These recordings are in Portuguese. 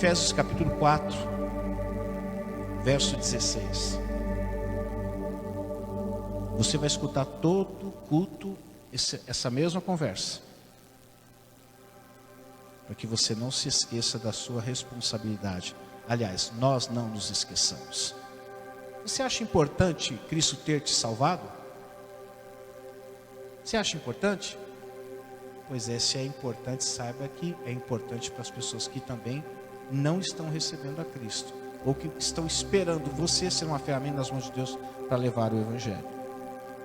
Efésios capítulo 4, verso 16. Você vai escutar todo culto essa mesma conversa, para que você não se esqueça da sua responsabilidade. Aliás, nós não nos esqueçamos. Você acha importante Cristo ter te salvado? Você acha importante? Pois é, se é importante, saiba que é importante para as pessoas que também não estão recebendo a Cristo, ou que estão esperando você ser uma ferramenta nas mãos de Deus para levar o Evangelho.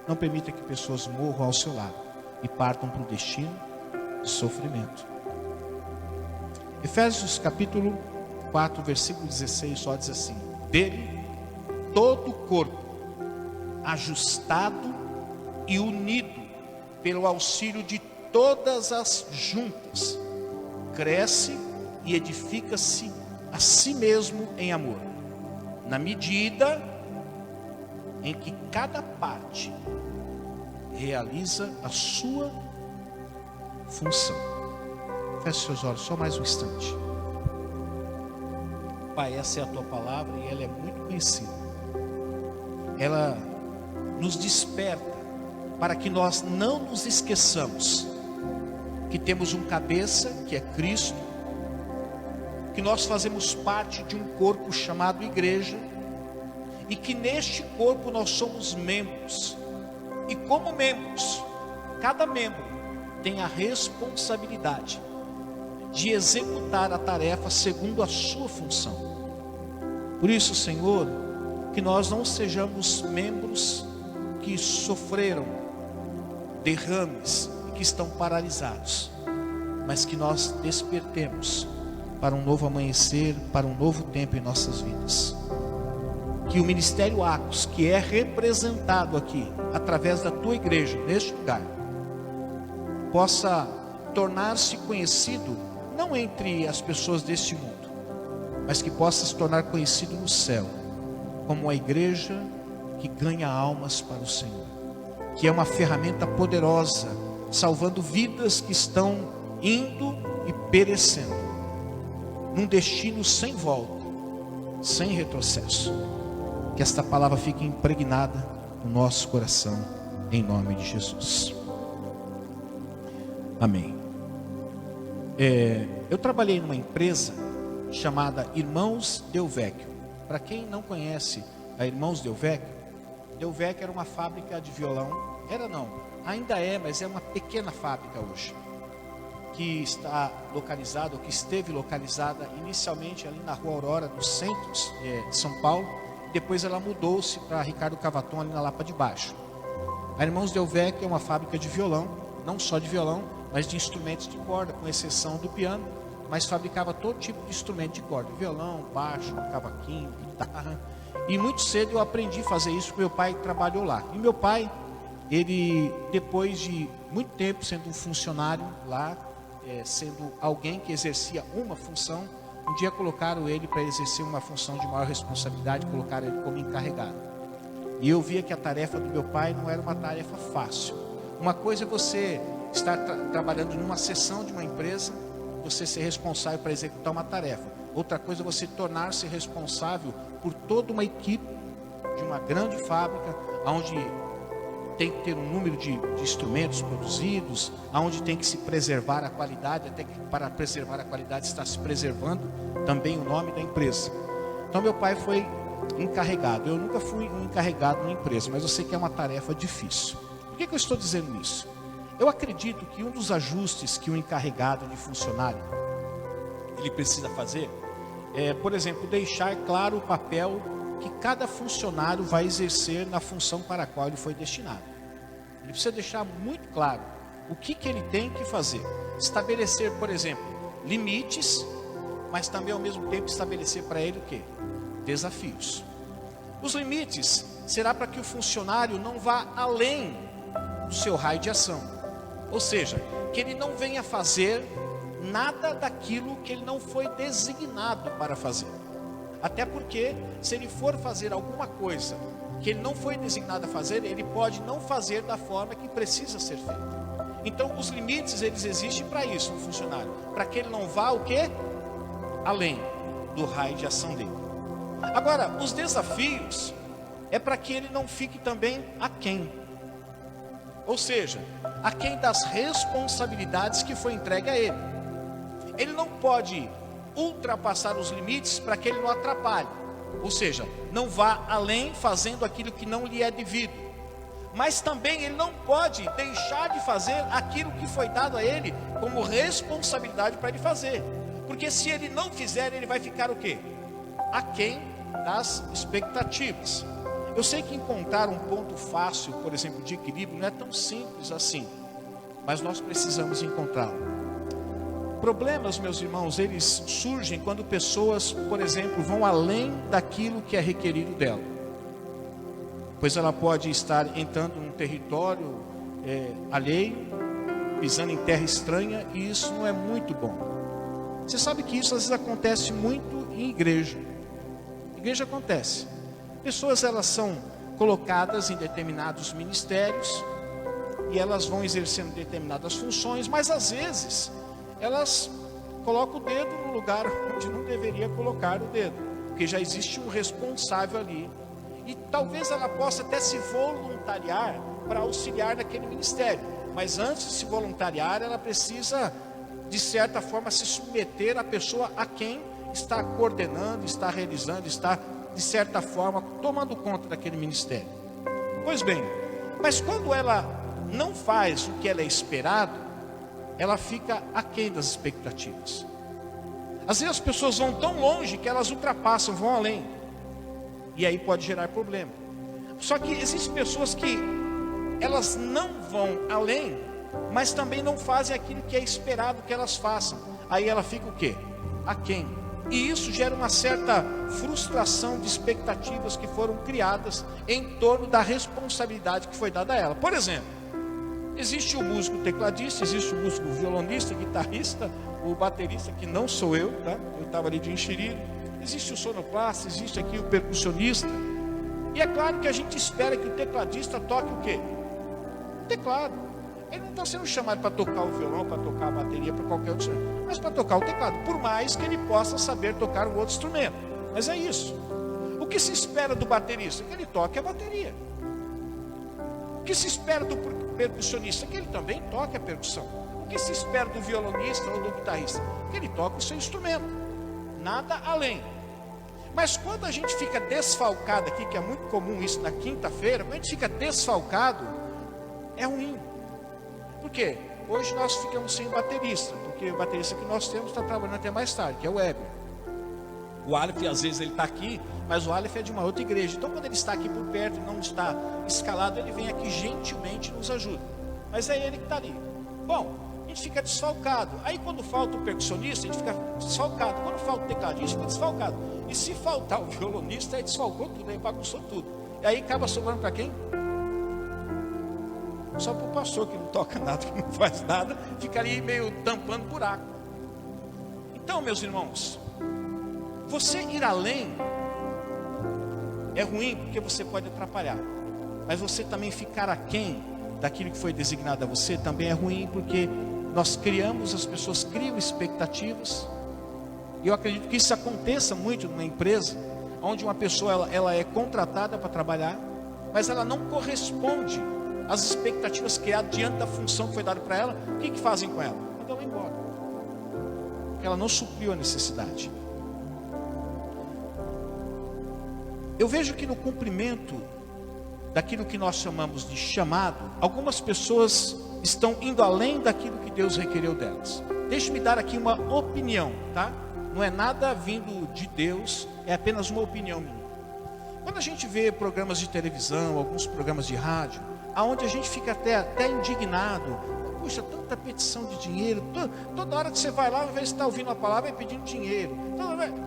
Não permita que pessoas morram ao seu lado e partam para um destino de sofrimento. Efésios capítulo 4, versículo 16, só diz assim: dele todo o corpo, ajustado e unido pelo auxílio de todas as juntas, cresce e edifica-se a si mesmo em amor, na medida em que cada parte realiza a sua função. Feche seus olhos só mais um instante. Pai, essa é a tua palavra e ela é muito conhecida. Ela nos desperta para que nós não nos esqueçamos que temos um cabeça, que é Cristo, que nós fazemos parte de um corpo chamado igreja, e que neste corpo nós somos membros, e como membros, cada membro tem a responsabilidade de executar a tarefa segundo a sua função. Por isso, Senhor, que nós não sejamos membros que sofreram derrames e que estão paralisados, mas que nós despertemos para um novo amanhecer, para um novo tempo em nossas vidas. Que o Ministério Acos, que é representado aqui através da tua igreja neste lugar, possa tornar-se conhecido não entre as pessoas deste mundo, mas que possa se tornar conhecido no céu como uma igreja que ganha almas para o Senhor, que é uma ferramenta poderosa, salvando vidas que estão indo e perecendo, num destino sem volta, sem retrocesso. Que esta palavra fique impregnada no nosso coração, em nome de Jesus. Amém. Eu trabalhei numa empresa chamada Irmãos Del Vecchio. Para quem não conhece a Irmãos Del Vecchio era uma fábrica de violão. Era não, ainda é, mas é uma pequena fábrica hoje, que está localizada, ou que esteve localizada inicialmente ali na Rua Aurora, no centro de São Paulo. Depois ela mudou-se para Ricardo Cavaton, ali na Lapa de Baixo. A Irmãos Del Vecchio é uma fábrica de violão, não só de violão, mas de instrumentos de corda, com exceção do piano, mas fabricava todo tipo de instrumento de corda: violão, baixo, cavaquinho, guitarra. E muito cedo eu aprendi a fazer isso, porque meu pai trabalhou lá. E meu pai, ele, depois de muito tempo sendo um funcionário lá, sendo alguém que exercia uma função, um dia colocaram ele para exercer uma função de maior responsabilidade, colocaram ele como encarregado. E eu via que a tarefa do meu pai não era uma tarefa fácil. Uma coisa é você estar trabalhando numa seção de uma empresa, você ser responsável para executar uma tarefa. Outra coisa é você tornar-se responsável por toda uma equipe de uma grande fábrica, onde tem que ter um número de instrumentos produzidos, onde tem que se preservar a qualidade, até que para preservar a qualidade está se preservando também o nome da empresa. Então meu pai foi encarregado. Eu nunca fui um encarregado numa empresa, mas eu sei que é uma tarefa difícil. Por que eu estou dizendo isso? Eu acredito que um dos ajustes que um encarregado de funcionário ele precisa fazer é, por exemplo, deixar claro o papel que cada funcionário vai exercer na função para a qual ele foi destinado. Ele precisa deixar muito claro o que ele tem que fazer. Estabelecer, por exemplo, limites, mas também ao mesmo tempo estabelecer para ele o quê? Desafios. Os limites será para que o funcionário não vá além do seu raio de ação. Ou seja, que ele não venha fazer nada daquilo que ele não foi designado para fazer. Até porque, se ele for fazer alguma coisa que ele não foi designado a fazer, ele pode não fazer da forma que precisa ser feita. Então, os limites, eles existem para isso, no funcionário. Para que ele não vá, o quê? além do raio de ação dele. Agora, os desafios é para que ele não fique também aquém. Ou seja, aquém das responsabilidades que foi entregue a ele. Ele não pode ultrapassar os limites para que ele não atrapalhe. Ou seja, não vá além fazendo aquilo que não lhe é devido. Mas também ele não pode deixar de fazer aquilo que foi dado a ele como responsabilidade para ele fazer. Porque se ele não fizer, ele vai ficar o quê? Aquém das expectativas. Eu sei que encontrar um ponto fácil, por exemplo, de equilíbrio, não é tão simples assim. Mas nós precisamos encontrá-lo. Problemas, meus irmãos, eles surgem quando pessoas, por exemplo, vão além daquilo que é requerido dela. Pois ela pode estar entrando num território alheio, pisando em terra estranha, e isso não é muito bom. Você sabe que isso às vezes acontece muito em igreja. Igreja acontece. Pessoas, elas são colocadas em determinados ministérios e elas vão exercendo determinadas funções, mas às vezes elas colocam o dedo no lugar onde não deveria colocar o dedo, porque já existe um responsável ali. E talvez ela possa até se voluntariar para auxiliar naquele ministério, mas antes de se voluntariar, ela precisa, de certa forma, se submeter à pessoa a quem está coordenando, está realizando, está, de certa forma, tomando conta daquele ministério. Pois bem, mas quando ela não faz o que ela é esperado, ela fica aquém das expectativas. Às vezes as pessoas vão tão longe que elas ultrapassam, vão além. E aí pode gerar problema. Só que existem pessoas que elas não vão além, mas também não fazem aquilo que é esperado que elas façam. Aí ela fica o quê? Aquém. E isso gera uma certa frustração de expectativas que foram criadas em torno da responsabilidade que foi dada a ela. Por exemplo, existe o músico tecladista, existe o músico violonista, guitarrista, o baterista, que não sou eu, tá? Eu estava ali de enxerido. Existe o sonoplasta, existe aqui o percussionista. E é claro que a gente espera que o tecladista toque o quê? Teclado. Ele não está sendo chamado para tocar o violão, para tocar a bateria, para qualquer outro instrumento, mas para tocar o teclado, por mais que ele possa saber tocar um outro instrumento. Mas é isso. O que se espera do baterista? Que ele toque a bateria. O que se espera do percussionista? Que ele também toque a percussão. O que se espera do violonista ou do guitarrista? Que ele toque o seu instrumento. Nada além. Mas quando a gente fica desfalcado aqui, que é muito comum isso na quinta-feira, quando a gente fica desfalcado, é ruim. Por quê? Hoje nós ficamos sem baterista, porque o baterista que nós temos está trabalhando até mais tarde, que é o Weber. O Aleph, às vezes ele está aqui, mas o Aleph é de uma outra igreja. Então quando ele está aqui por perto e não está escalado, ele vem aqui gentilmente e nos ajuda. Mas é ele que está ali. Bom, a gente fica desfalcado. Aí quando falta o percussionista, a gente fica desfalcado. Quando falta o tecladista, fica desfalcado. E se faltar o violonista, aí desfalcou tudo, aí bagunçou tudo. E aí acaba sobrando para quem? Só para o pastor, que não toca nada, que não faz nada, fica ali meio tampando buraco. Então, meus irmãos, você ir além é ruim porque você pode atrapalhar. Mas você também ficar aquém daquilo que foi designado a você também é ruim, porque nós criamos, as pessoas criam expectativas. E eu acredito que isso aconteça muito numa empresa, onde uma pessoa ela é contratada para trabalhar, mas ela não corresponde às expectativas criadas diante da função que foi dada para ela. O que fazem com ela? Mandam ela embora, porque ela não supriu a necessidade. Eu vejo que no cumprimento daquilo que nós chamamos de chamado, algumas pessoas estão indo além daquilo que Deus requereu delas. Deixe-me dar aqui uma opinião, tá? Não é nada vindo de Deus, é apenas uma opinião minha. Quando a gente vê programas de televisão, alguns programas de rádio, aonde a gente fica até indignado, puxa, tanta petição de dinheiro, toda hora que você vai lá, ao invés de estar ouvindo a palavra, é pedindo dinheiro,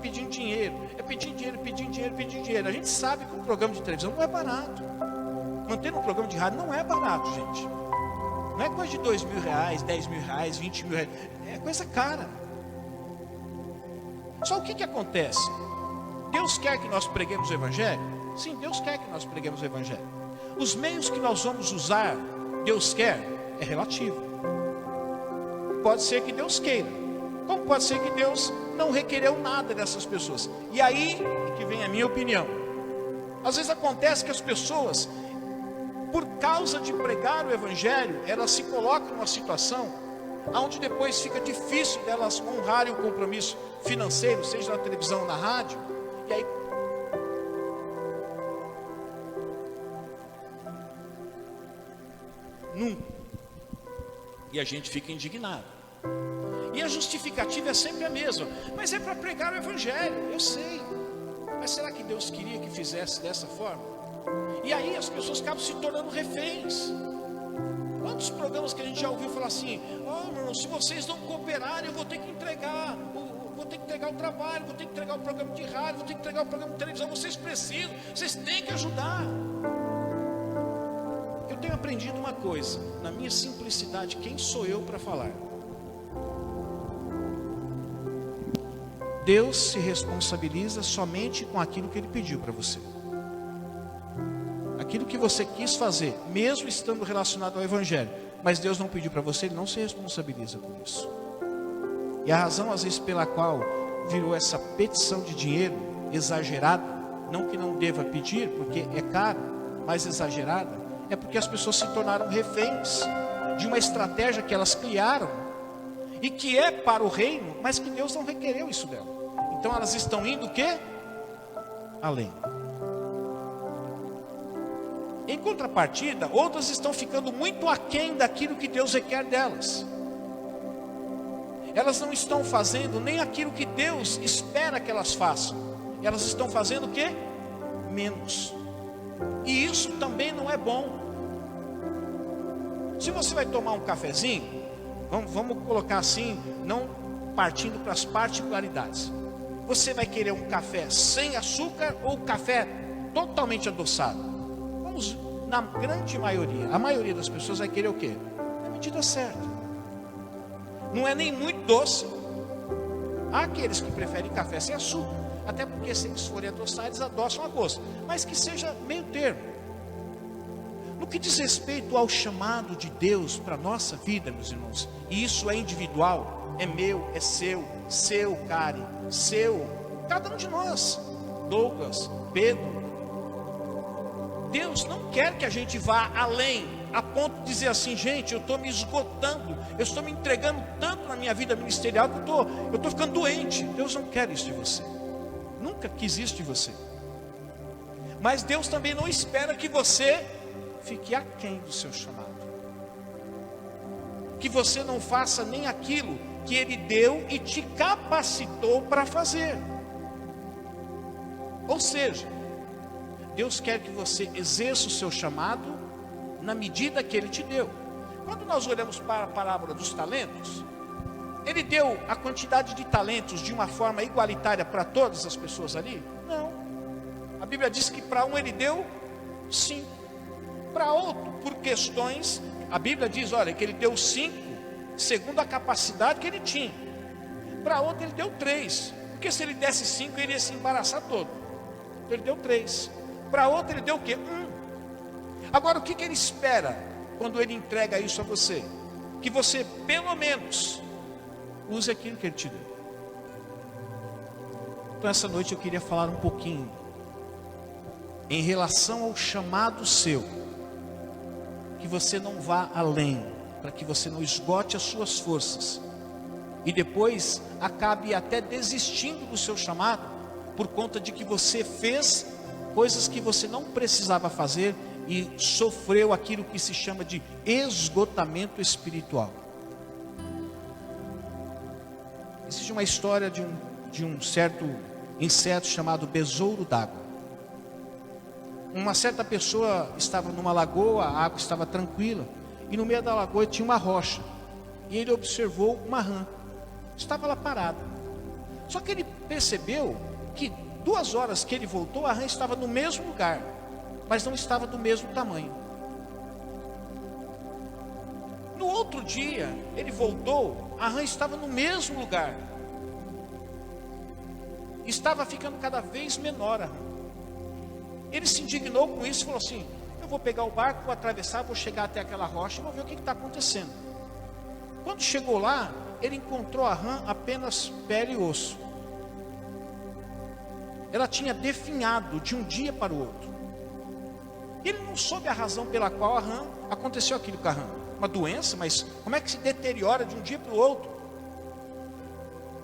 pedindo dinheiro, pedindo dinheiro. A gente sabe que um programa de televisão não é barato. Manter um programa de rádio não é barato, gente. Não é coisa de R$2.000, R$10.000, R$20.000, é coisa cara. Só o que acontece? Deus quer que nós preguemos o Evangelho? Sim, Deus quer que nós preguemos o Evangelho. Os meios que nós vamos usar, Deus quer, é relativo. Pode ser que Deus queira, Como pode ser que Deus não requereu nada dessas pessoas? E aí que vem a minha opinião. Às vezes acontece que as pessoas, por causa de pregar o evangelho, elas se colocam numa situação onde depois fica difícil delas honrarem o compromisso financeiro, seja na televisão ou na rádio, e aí nunca. E a gente fica indignado. E a justificativa é sempre a mesma. Mas é para pregar o evangelho, eu sei. Mas será que Deus queria que fizesse dessa forma? E aí as pessoas acabam se tornando reféns. Quantos programas que a gente já ouviu falar assim: oh, irmão, se vocês não cooperarem, eu vou ter que entregar o trabalho, vou ter que entregar o programa de rádio, vou ter que entregar o programa de televisão. Vocês precisam, vocês têm que ajudar. Eu tenho aprendido uma coisa, na minha simplicidade: quem sou eu para falar? Deus se responsabiliza somente com aquilo que Ele pediu para você. Aquilo que você quis fazer, mesmo estando relacionado ao Evangelho, mas Deus não pediu para você, Ele não se responsabiliza por isso. E a razão, às vezes, pela qual virou essa petição de dinheiro exagerada, não que não deva pedir, porque é caro, mas exagerada, é porque as pessoas se tornaram reféns de uma estratégia que elas criaram, e que é para o reino, mas que Deus não requereu isso dela. Então elas estão indo o quê? Além. Em contrapartida, outras estão ficando muito aquém daquilo que Deus requer delas. Elas não estão fazendo nem aquilo que Deus espera que elas façam. Elas estão fazendo o quê? Menos. E isso também não é bom. Se você vai tomar um cafezinho, vamos colocar assim, não partindo para as particularidades. Você vai querer um café sem açúcar ou café totalmente adoçado? Vamos, na grande maioria, a maioria das pessoas vai querer o quê? Na medida certa. Não é nem muito doce. Há aqueles que preferem café sem açúcar, até porque se eles forem adoçar, eles adoçam a gosto. Mas que seja meio termo. No que diz respeito ao chamado de Deus para a nossa vida, meus irmãos, e isso é individual, é meu, é seu, Karen, seu, cada um de nós, Douglas, Pedro. Deus não quer que a gente vá além, a ponto de dizer assim: gente, eu estou me esgotando, eu estou me entregando tanto na minha vida ministerial que eu estou ficando doente. Deus não quer isso de você, nunca quis isso de você. Mas Deus também não espera que você fique aquém do seu chamado, que você não faça nem aquilo que Ele deu e te capacitou para fazer. Ou seja, Deus quer que você exerça o seu chamado na medida que Ele te deu. Quando nós olhamos para a parábola dos talentos, Ele deu a quantidade de talentos de uma forma igualitária para todas as pessoas ali? Não. A Bíblia diz que para um Ele deu 5. Para outro, por questões, a Bíblia diz, olha, que Ele deu 5, segundo a capacidade que ele tinha. Para outro Ele deu 3, porque se Ele desse 5, Ele ia se embaraçar todo. Então Ele deu 3. Para outro Ele deu o quê? 1. Agora o que Ele espera quando Ele entrega isso a você? Que você pelo menos use aquilo que Ele te deu. Então essa noite eu queria falar um pouquinho em relação ao chamado seu, que você não vá além, para que você não esgote as suas forças e depois acabe até desistindo do seu chamado por conta de que você fez coisas que você não precisava fazer e sofreu aquilo que se chama de esgotamento espiritual. Existe uma história de um certo inseto chamado besouro d'água. Uma certa pessoa estava numa lagoa, a água estava tranquila, e no meio da lagoa tinha uma rocha, e ele observou uma rã, estava lá parada. Só que ele percebeu que 2 horas que ele voltou, a rã estava no mesmo lugar, mas não estava do mesmo tamanho. No outro dia, ele voltou, a rã estava no mesmo lugar, estava ficando cada vez menor a rã. Ele se indignou com isso e falou assim: eu vou pegar o barco, vou atravessar, vou chegar até aquela rocha e vou ver o que está acontecendo. Quando chegou lá, ele encontrou a rã apenas pele e osso. Ela tinha definhado de um dia para o outro. Ele não soube a razão pela qual a rã aconteceu aquilo com a rã. Uma doença, mas como é que se deteriora de um dia para o outro?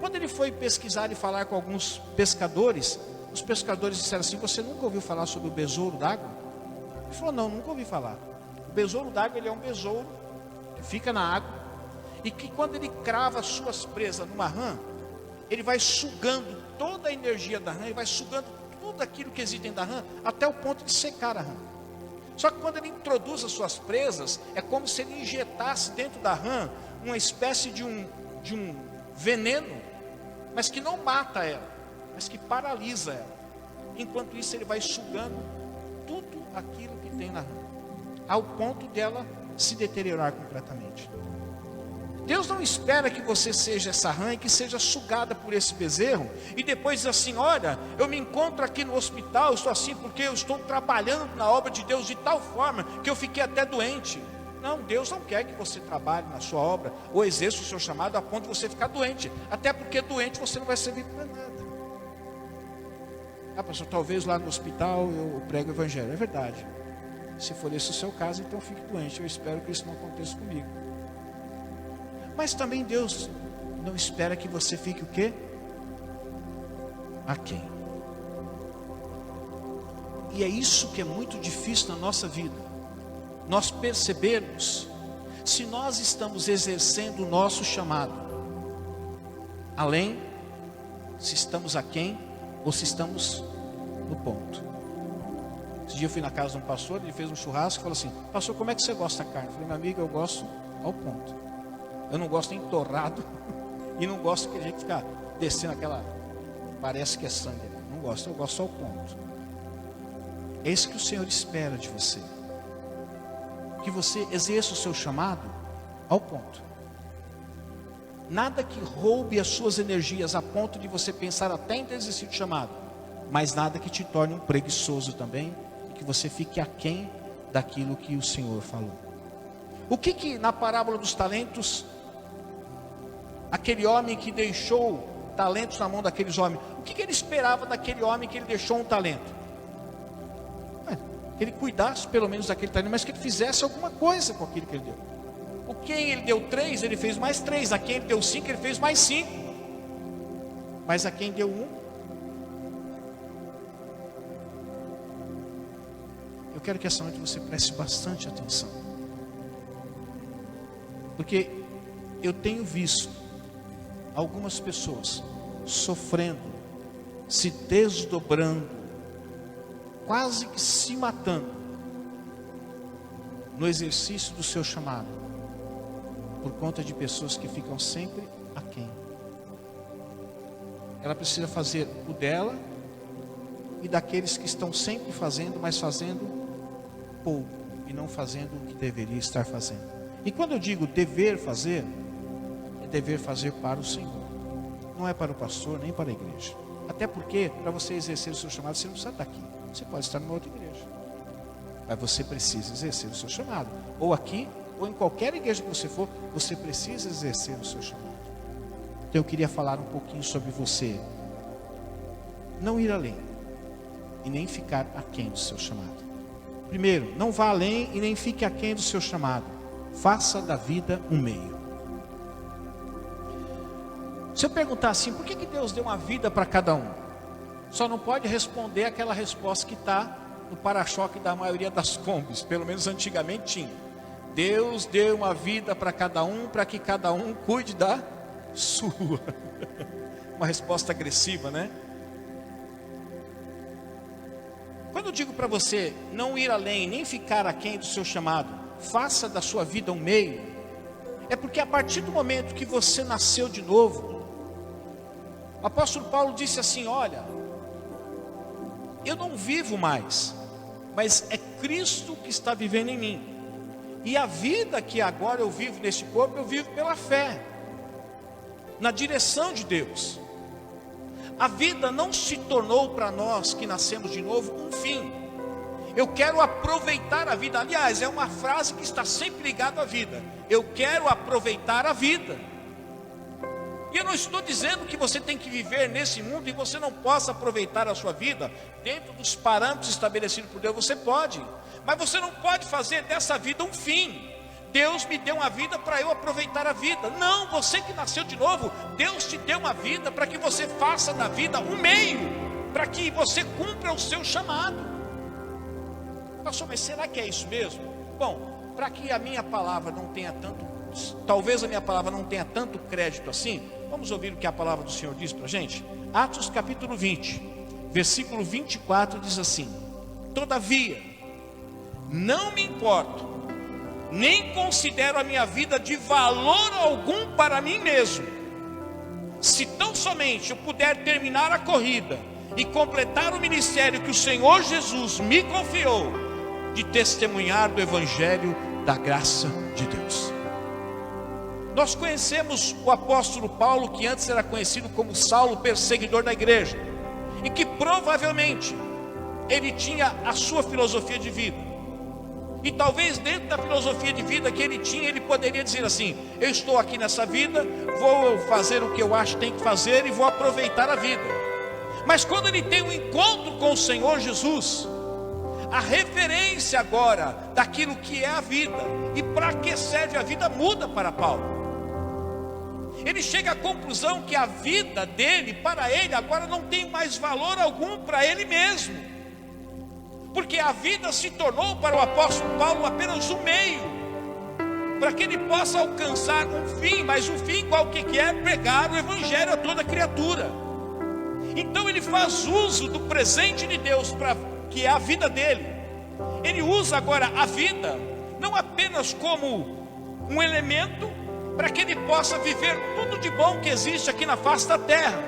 Quando ele foi pesquisar e falar com alguns pescadores, os pescadores disseram assim: você nunca ouviu falar sobre o besouro d'água? Ele falou: não, nunca ouvi falar. O besouro d'água, ele é um besouro que fica na água, e que quando ele crava as suas presas numa rã, ele vai sugando toda a energia da rã, ele vai sugando tudo aquilo que existe dentro da rã, até o ponto de secar a rã. Só que quando ele introduz as suas presas, é como se ele injetasse dentro da rã uma espécie de um veneno, mas que não mata ela, mas que paralisa ela. Enquanto isso, ele vai sugando tudo aquilo que tem na rã, ao ponto dela se deteriorar completamente. Deus não espera que você seja essa rã e que seja sugada por esse bezerro, e depois diz assim: olha, eu me encontro aqui no hospital, eu estou assim porque eu estou trabalhando na obra de Deus de tal forma que eu fiquei até doente. Não, Deus não quer que você trabalhe na sua obra ou exerça o seu chamado a ponto de você ficar doente, até porque doente você não vai servir para nada. Ah, pastor, talvez lá no hospital eu prego o evangelho. É verdade. Se for esse o seu caso, então fique doente. Eu espero que isso não aconteça comigo. Mas também Deus não espera que você fique o quê? Aquém. E é isso que é muito difícil na nossa vida. Nós percebermos se nós estamos exercendo o nosso chamado, além, se estamos aquém ou se estamos no ponto. Esse dia eu fui na casa de um pastor, ele fez um churrasco e falou assim: pastor, como é que você gosta da carne? Eu falei: meu amigo, eu gosto ao ponto. Eu não gosto nem torrado e não gosto que a gente fica descendo aquela, parece que é sangue. Não gosto, eu gosto ao ponto. É isso que o Senhor espera de você, que você exerça o seu chamado ao ponto. Nada que roube as suas energias a ponto de você pensar até em desistir do chamado, mas nada que te torne um preguiçoso também, e que você fique aquém daquilo que o Senhor falou. O que na parábola dos talentos, aquele homem que deixou talentos na mão daqueles homens, o que ele esperava daquele homem que ele deixou um talento? Que ele cuidasse pelo menos daquele talento, mas que ele fizesse alguma coisa com aquilo que ele deu. O quem ele deu 3, ele fez mais 3. A quem ele deu 5, ele fez mais 5. Mas a quem deu 1, eu quero que essa noite você preste bastante atenção, porque eu tenho visto algumas pessoas sofrendo, se desdobrando, quase que se matando no exercício do seu chamado, por conta de pessoas que ficam sempre aquém. Ela precisa fazer o dela e daqueles que estão sempre fazendo, mas fazendo pouco e não fazendo o que deveria estar fazendo. E quando eu digo dever fazer, é dever fazer para o Senhor, não é para o pastor nem para a igreja. Até porque para você exercer o seu chamado, você não precisa estar aqui, você pode estar numa outra igreja, mas você precisa exercer o seu chamado, ou aqui ou em qualquer igreja que você for, você precisa exercer o seu chamado. Então eu queria falar um pouquinho sobre você não ir além e nem ficar aquém do seu chamado. Primeiro, não vá além e nem fique aquém do seu chamado. Faça da vida um meio. Se eu perguntar assim, por que Deus deu uma vida para cada um? Só não pode responder aquela resposta que está no para-choque da maioria das Kombis, pelo menos antigamente tinha. Deus deu uma vida para cada um, para que cada um cuide da sua. Uma resposta agressiva, né? Quando eu digo para você não ir além, nem ficar aquém do seu chamado, faça da sua vida um meio, é porque a partir do momento que você nasceu de novo, o apóstolo Paulo disse assim: olha, eu não vivo mais, mas é Cristo que está vivendo em mim. E a vida que agora eu vivo neste corpo, eu vivo pela fé, na direção de Deus. A vida não se tornou para nós que nascemos de novo um fim. Eu quero aproveitar a vida. Aliás, é uma frase que está sempre ligada à vida. Eu quero aproveitar a vida. E eu não estou dizendo que você tem que viver nesse mundo e você não possa aproveitar a sua vida dentro dos parâmetros estabelecidos por Deus. Você pode, mas você não pode fazer dessa vida um fim. Deus me deu uma vida para eu aproveitar a vida. Não, você que nasceu de novo, Deus te deu uma vida para que você faça da vida um meio, para que você cumpra o seu chamado. Pastor, mas será que é isso mesmo? Bom, para que a minha palavra não tenha tanto, talvez a minha palavra não tenha tanto crédito assim, vamos ouvir o que a palavra do Senhor diz para a gente? Atos capítulo 20, versículo 24 diz assim: todavia, não me importo, nem considero a minha vida de valor algum para mim mesmo, se tão somente eu puder terminar a corrida e completar o ministério que o Senhor Jesus me confiou, de testemunhar do Evangelho da graça de Deus. Nós conhecemos o apóstolo Paulo, que antes era conhecido como Saulo, perseguidor da igreja, e que provavelmente ele tinha a sua filosofia de vida. E talvez dentro da filosofia de vida que ele tinha, ele poderia dizer assim: eu estou aqui nessa vida, vou fazer o que eu acho que tem que fazer e vou aproveitar a vida. Mas quando ele tem um encontro com o Senhor Jesus, a referência agora daquilo que é a vida e para que serve a vida muda para Paulo. Ele chega à conclusão que a vida dele, para ele, agora não tem mais valor algum para ele mesmo, porque a vida se tornou para o apóstolo Paulo apenas um meio, para que ele possa alcançar um fim, mas o fim qual que é? Pregar o Evangelho a toda criatura. Então ele faz uso do presente de Deus, que é a vida dele. Ele usa agora a vida, não apenas como um elemento, para que ele possa viver tudo de bom que existe aqui na face da terra,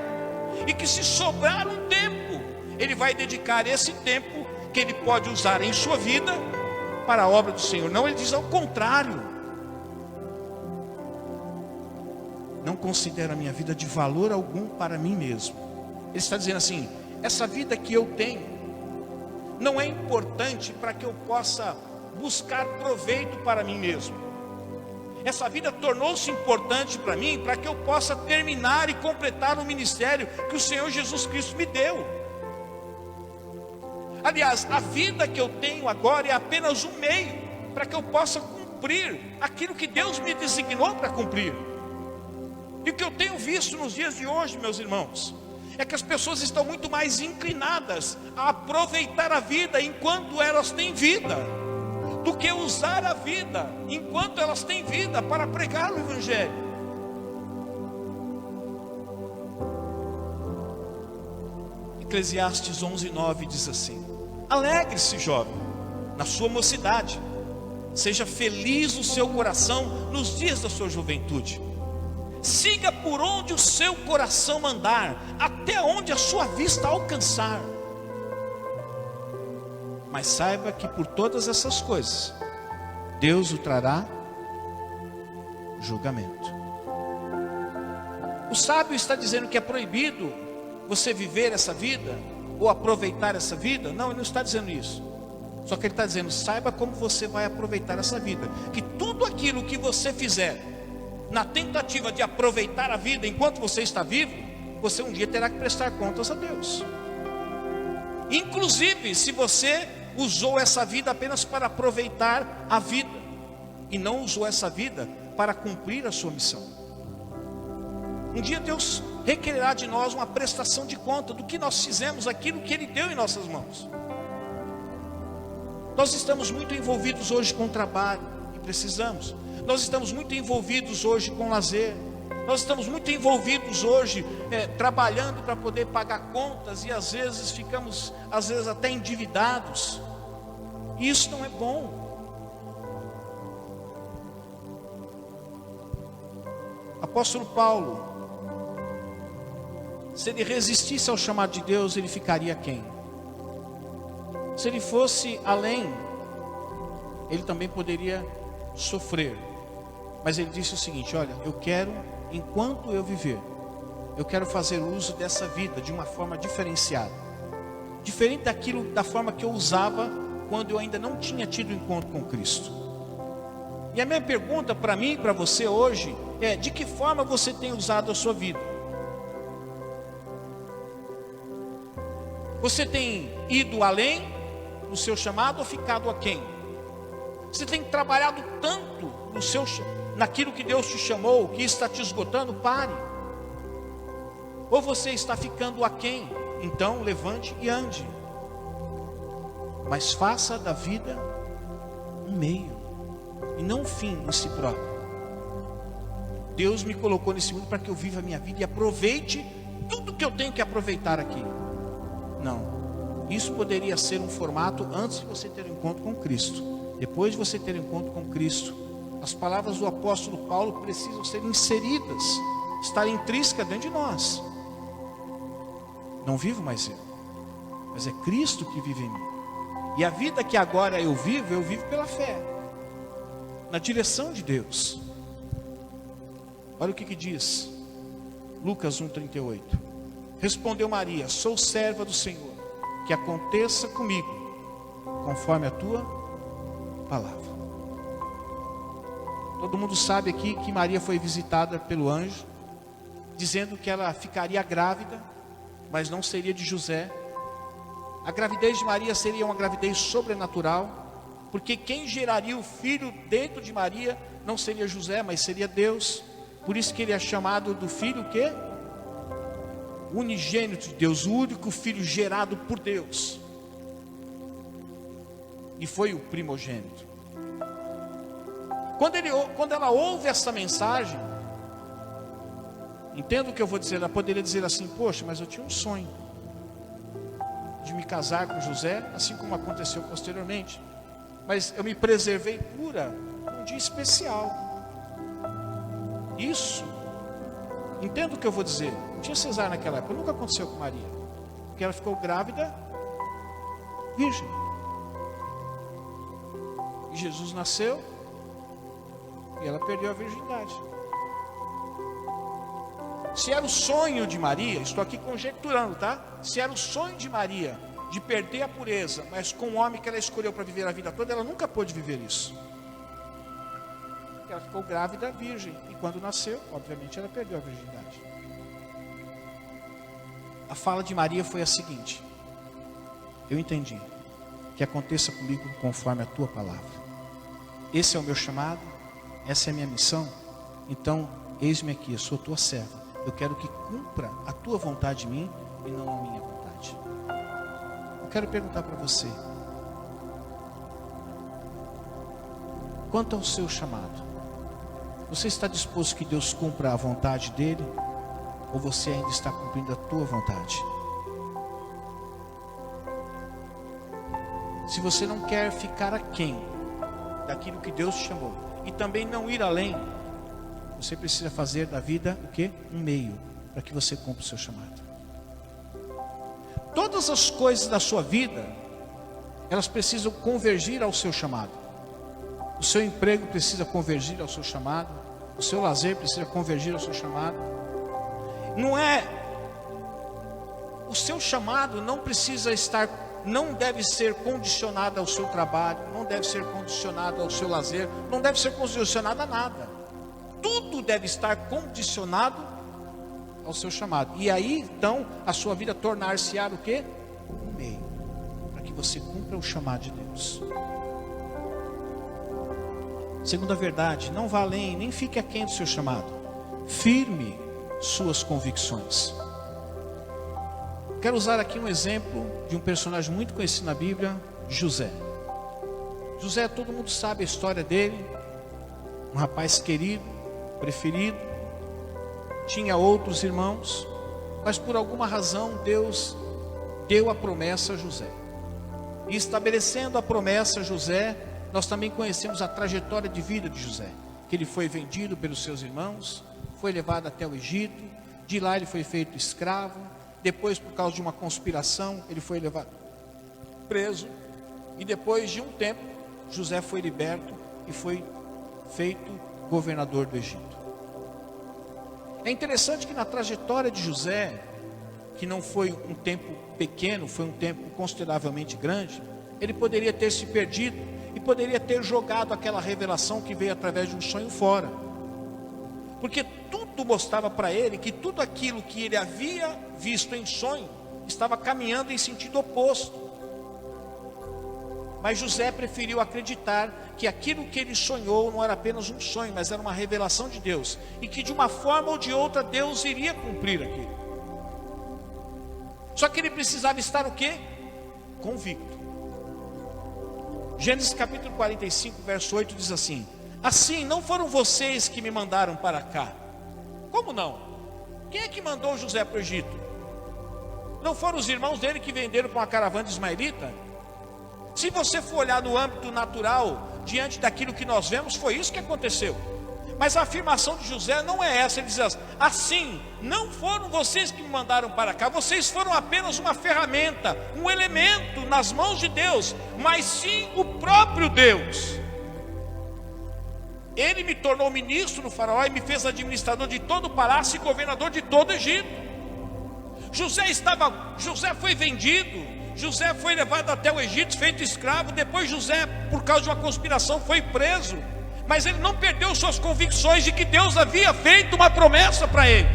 e que se sobrar um tempo, ele vai dedicar esse tempo que ele pode usar em sua vida para a obra do Senhor. Não, ele diz ao contrário: não considero a minha vida de valor algum para mim mesmo. Ele está dizendo assim: essa vida que eu tenho não é importante para que eu possa buscar proveito para mim mesmo. Essa vida tornou-se importante para mim, para que eu possa terminar e completar o ministério que o Senhor Jesus Cristo me deu. Aliás, a vida que eu tenho agora é apenas um meio para que eu possa cumprir aquilo que Deus me designou para cumprir. E o que eu tenho visto nos dias de hoje, meus irmãos, é que as pessoas estão muito mais inclinadas a aproveitar a vida enquanto elas têm vida, do que usar a vida enquanto elas têm vida para pregar o Evangelho. Eclesiastes 11:9 diz assim: alegre-se, jovem, na sua mocidade, seja feliz o seu coração nos dias da sua juventude. Siga por onde o seu coração andar, até onde a sua vista alcançar. Mas saiba que por todas essas coisas, Deus o trará julgamento. O sábio está dizendo que é proibido você viver essa vida, ou aproveitar essa vida. Não, ele não está dizendo isso. Só que ele está dizendo: saiba como você vai aproveitar essa vida. Que tudo aquilo que você fizer na tentativa de aproveitar a vida enquanto você está vivo, você um dia terá que prestar contas a Deus. Inclusive, se você usou essa vida apenas para aproveitar a vida, e não usou essa vida para cumprir a sua missão. Um dia Deus requererá de nós uma prestação de conta do que nós fizemos, aquilo que Ele deu em nossas mãos. Nós estamos muito envolvidos hoje com o trabalho, e precisamos. Nós estamos muito envolvidos hoje com lazer. Nós estamos muito envolvidos hoje trabalhando para poder pagar contas, e às vezes ficamos até endividados. E isso não é bom. Apóstolo Paulo, se ele resistisse ao chamado de Deus, ele ficaria quem? Se ele fosse além, ele também poderia sofrer. Mas ele disse o seguinte: olha, eu quero, enquanto eu viver, eu quero fazer uso dessa vida de uma forma diferenciada, diferente da forma que eu usava quando eu ainda não tinha tido encontro com Cristo. E a minha pergunta para mim e para você hoje é: de que forma você tem usado a sua vida? Você tem ido além do seu chamado ou ficado aquém? Você tem trabalhado tanto naquilo que Deus te chamou, que está te esgotando? Pare. Ou você está ficando aquém? Então levante e ande. Mas faça da vida um meio e não um fim em si próprio. Deus me colocou nesse mundo para que eu viva a minha vida e aproveite tudo que eu tenho que aproveitar aqui. Não, isso poderia ser um formato antes de você ter um encontro com Cristo. Depois de você ter um encontro com Cristo, as palavras do apóstolo Paulo precisam ser inseridas, estar intrínsecas dentro de nós. Não vivo mais eu, mas é Cristo que vive em mim. E a vida que agora eu vivo pela fé, na direção de Deus. Olha o que diz Lucas 1,38. Respondeu Maria: sou serva do Senhor, que aconteça comigo conforme a tua palavra. Todo mundo sabe aqui que Maria foi visitada pelo anjo, dizendo que ela ficaria grávida, mas não seria de José. A gravidez de Maria seria uma gravidez sobrenatural, porque quem geraria o filho dentro de Maria não seria José, mas seria Deus. Por isso que ele é chamado do filho o quê? Unigênito de Deus, o único filho gerado por Deus. E foi o primogênito. Quando ela ouve essa mensagem, entenda o que eu vou dizer. Ela poderia dizer assim: poxa, mas eu tinha um sonho de me casar com José, assim como aconteceu posteriormente, mas eu me preservei pura num dia especial. Isso, entenda o que eu vou dizer. Não tinha cesárea naquela época, nunca aconteceu com Maria, porque ela ficou grávida, virgem. E Jesus nasceu e ela perdeu a virgindade. Se era o sonho de Maria, estou aqui conjecturando, tá? Se era o sonho de Maria de perder a pureza, mas com o homem que ela escolheu para viver a vida toda, ela nunca pôde viver isso. Ela ficou grávida, virgem, e quando nasceu, obviamente ela perdeu a virgindade. A fala de Maria foi a seguinte: eu entendi, que aconteça comigo conforme a tua palavra. Esse é o meu chamado, essa é a minha missão. Então, eis-me aqui, eu sou tua serva. Eu quero que cumpra a tua vontade em mim e não a minha vontade. Eu quero perguntar para você: quanto ao seu chamado, você está disposto que Deus cumpra a vontade dele? Ou você ainda está cumprindo a tua vontade? Se você não quer ficar aquém daquilo que Deus te chamou, e também não ir além, você precisa fazer da vida o quê? Um meio para que você cumpra o seu chamado. Todas as coisas da sua vida, elas precisam convergir ao seu chamado. O seu emprego precisa convergir ao seu chamado. O seu lazer precisa convergir ao seu chamado. O seu chamado não deve ser condicionado ao seu trabalho, não deve ser condicionado ao seu lazer, não deve ser condicionado a nada. Tudo deve estar condicionado ao seu chamado. E aí, então, a sua vida tornar-se-á o quê? Um meio, para que você cumpra o chamado de Deus. Segunda verdade: não vá além, nem fique aquém do seu chamado. Firme suas convicções. Quero usar aqui um exemplo de um personagem muito conhecido na Bíblia, José. José, todo mundo sabe a história dele. Um rapaz querido, preferido. Tinha outros irmãos, mas por alguma razão Deus deu a promessa a José. E estabelecendo a promessa a José, nós também conhecemos a trajetória de vida de José. Que ele foi vendido pelos seus irmãos, foi levado até o Egito. De lá ele foi feito escravo. Depois, por causa de uma conspiração, ele foi levado preso. E depois de um tempo, José foi liberto e foi feito governador do Egito. É interessante que na trajetória de José, que não foi um tempo pequeno, foi um tempo consideravelmente grande, ele poderia ter se perdido e poderia ter jogado aquela revelação que veio através de um sonho fora. porque tudo mostrava para ele que tudo aquilo que ele havia visto em sonho estava caminhando em sentido oposto. Mas José preferiu acreditar que aquilo que ele sonhou não era apenas um sonho, mas era uma revelação de Deus, e que de uma forma ou de outra Deus iria cumprir aquilo. Só que ele precisava estar o quê? Convicto. Gênesis capítulo 45, verso 8 diz assim: assim, não foram vocês que me mandaram para cá. Como não? Quem é que mandou José para o Egito? Não foram os irmãos dele que venderam com a caravana de ismaelita? Se você for olhar no âmbito natural, diante daquilo que nós vemos, foi isso que aconteceu. Mas a afirmação de José não é essa. Ele diz assim: não foram vocês que me mandaram para cá, vocês foram apenas uma ferramenta, um elemento nas mãos de Deus, mas sim o próprio Deus. Ele me tornou ministro do faraó e me fez administrador de todo o palácio e governador de todo o Egito. José foi vendido, José foi levado até o Egito, feito escravo. Depois José, por causa de uma conspiração, foi preso. Mas ele não perdeu suas convicções de que Deus havia feito uma promessa para ele,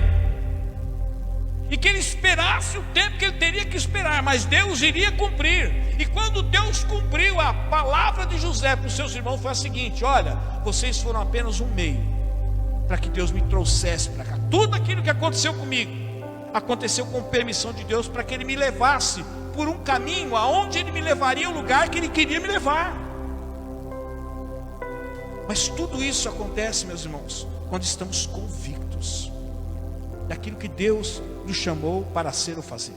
e que ele esperasse o tempo que ele teria que esperar, mas Deus iria cumprir. E quando Deus cumpriu, a palavra de José para os seus irmãos foi a seguinte: olha, vocês foram apenas um meio para que Deus me trouxesse para cá. Tudo aquilo que aconteceu comigo aconteceu com permissão de Deus, para que ele me levasse por um caminho aonde ele me levaria ao lugar que ele queria me levar. Mas tudo isso acontece, meus irmãos, quando estamos convictos daquilo que Deus nos chamou para ser ou fazer.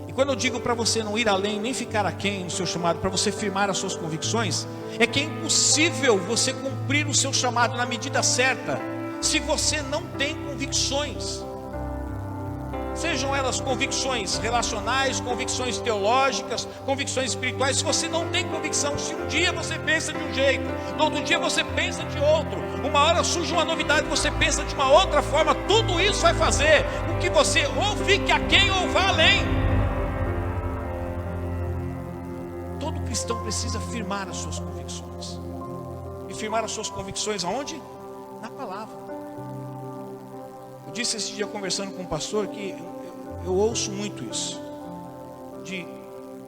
E quando eu digo para você não ir além, nem ficar aquém no seu chamado, para você firmar as suas convicções, é que é impossível você cumprir o seu chamado na medida certa, se você não tem convicções. Sejam elas convicções relacionais, convicções teológicas, convicções espirituais. Se você não tem convicção, se um dia você pensa de um jeito, no outro dia você pensa de outro, uma hora surge uma novidade, você pensa de uma outra forma, tudo isso vai fazer com que você ou fique aquém ou vá além. Todo cristão precisa firmar as suas convicções. E firmar as suas convicções aonde? Na palavra. Eu disse esse dia conversando com um pastor que eu ouço muito isso, de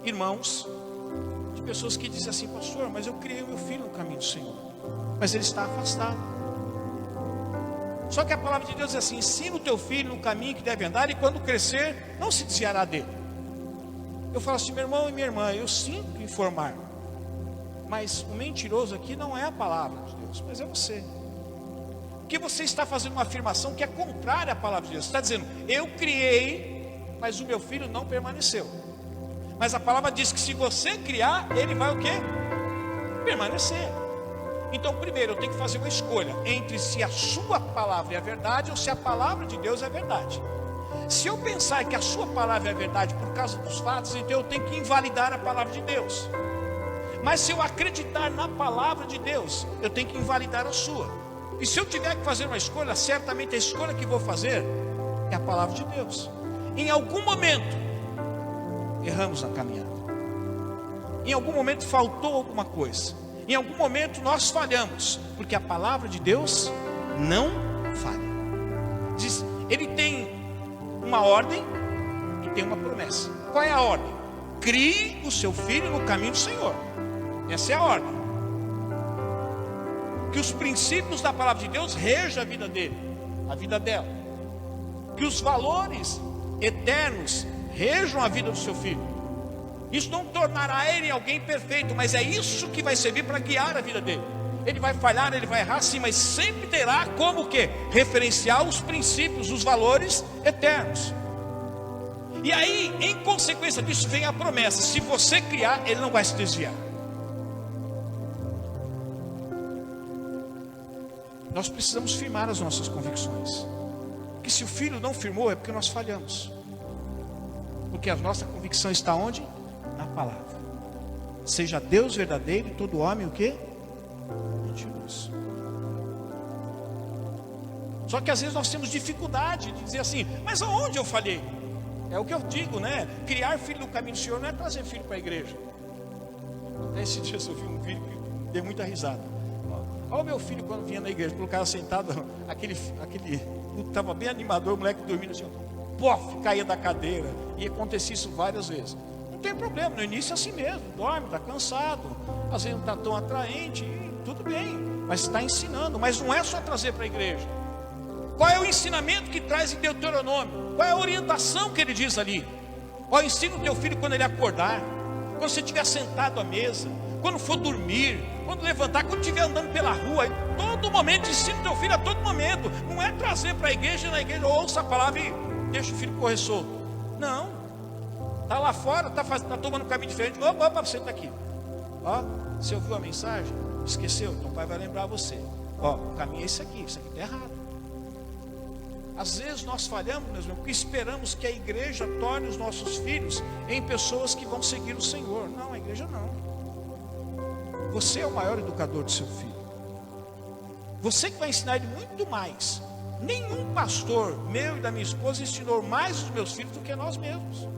irmãos, de pessoas que dizem assim: pastor, mas eu criei o meu filho no caminho do Senhor, mas ele está afastado. Só que a palavra de Deus diz assim: ensina o teu filho no caminho que deve andar, e quando crescer, não se desviará dele. Eu falo assim: meu irmão e minha irmã, eu sinto informar, mas o mentiroso aqui não é a palavra de Deus, mas é você. Porque você está fazendo uma afirmação que é contrária à palavra de Deus. Você está dizendo: eu criei, mas o meu filho não permaneceu. Mas a palavra diz que se você criar, ele vai o quê? Permanecer. Então primeiro eu tenho que fazer uma escolha entre se a sua palavra é a verdade ou se a palavra de Deus é a verdade. Se eu pensar que a sua palavra é a verdade por causa dos fatos, então eu tenho que invalidar a palavra de Deus. Mas se eu acreditar na palavra de Deus, eu tenho que invalidar a sua. E se eu tiver que fazer uma escolha, certamente a escolha que vou fazer é a palavra de Deus. Em algum momento erramos na caminhada, em algum momento faltou alguma coisa, em algum momento nós falhamos, porque a palavra de Deus não falha. Diz, ele tem uma ordem e tem uma promessa. Qual é a ordem? Crie o seu filho no caminho do Senhor. Essa é a ordem. Que os princípios da palavra de Deus rejam a vida dele, a vida dela. Que os valores eternos rejam a vida do seu filho. Isso não tornará ele alguém perfeito, mas é isso que vai servir para guiar a vida dele. Ele vai falhar, ele vai errar sim, mas sempre terá como o quê? Referenciar os princípios, os valores eternos. E aí, em consequência disso, vem a promessa: se você criar, ele não vai se desviar. Nós precisamos firmar as nossas convicções. Porque se o filho não firmou, é porque nós falhamos. Porque a nossa convicção está onde? Na palavra. Seja Deus verdadeiro e todo homem o quê? Mentiroso. Só que às vezes nós temos dificuldade de dizer assim: mas aonde eu falhei? É o que eu digo, né? Criar filho no caminho do Senhor não é trazer filho para a igreja. Até esse dia eu vi um vídeo que dei muita risada. Olha o meu filho quando vinha na igreja, colocava sentado, aquele estava bem animador, o moleque dormindo assim, pof, caía da cadeira, e acontecia isso várias vezes. Não tem problema, no início é assim mesmo, dorme, está cansado, às vezes não está tão atraente, tudo bem, mas está ensinando, mas não é só trazer para a igreja. Qual é o ensinamento que traz em Deuteronômio? Qual é a orientação que ele diz ali? Olha, ensina o teu filho quando ele acordar, quando você estiver sentado à mesa, quando for dormir, quando levantar, quando estiver andando pela rua, todo momento, ensina o teu filho a todo momento. Não é trazer para a igreja, na igreja ouça a palavra e deixa o filho correr solto. Não, está lá fora, está tomando um caminho diferente. Opa, você está aqui. Ó, você ouviu a mensagem? Esqueceu? Então o pai vai lembrar você. Ó, o caminho é isso aqui está errado. Às vezes nós falhamos, meus irmãos, porque esperamos que a igreja torne os nossos filhos em pessoas que vão seguir o Senhor. Não, a igreja não. Você é o maior educador do seu filho. Você que vai ensinar ele muito mais. Nenhum pastor meu e da minha esposa ensinou mais os meus filhos do que nós mesmos.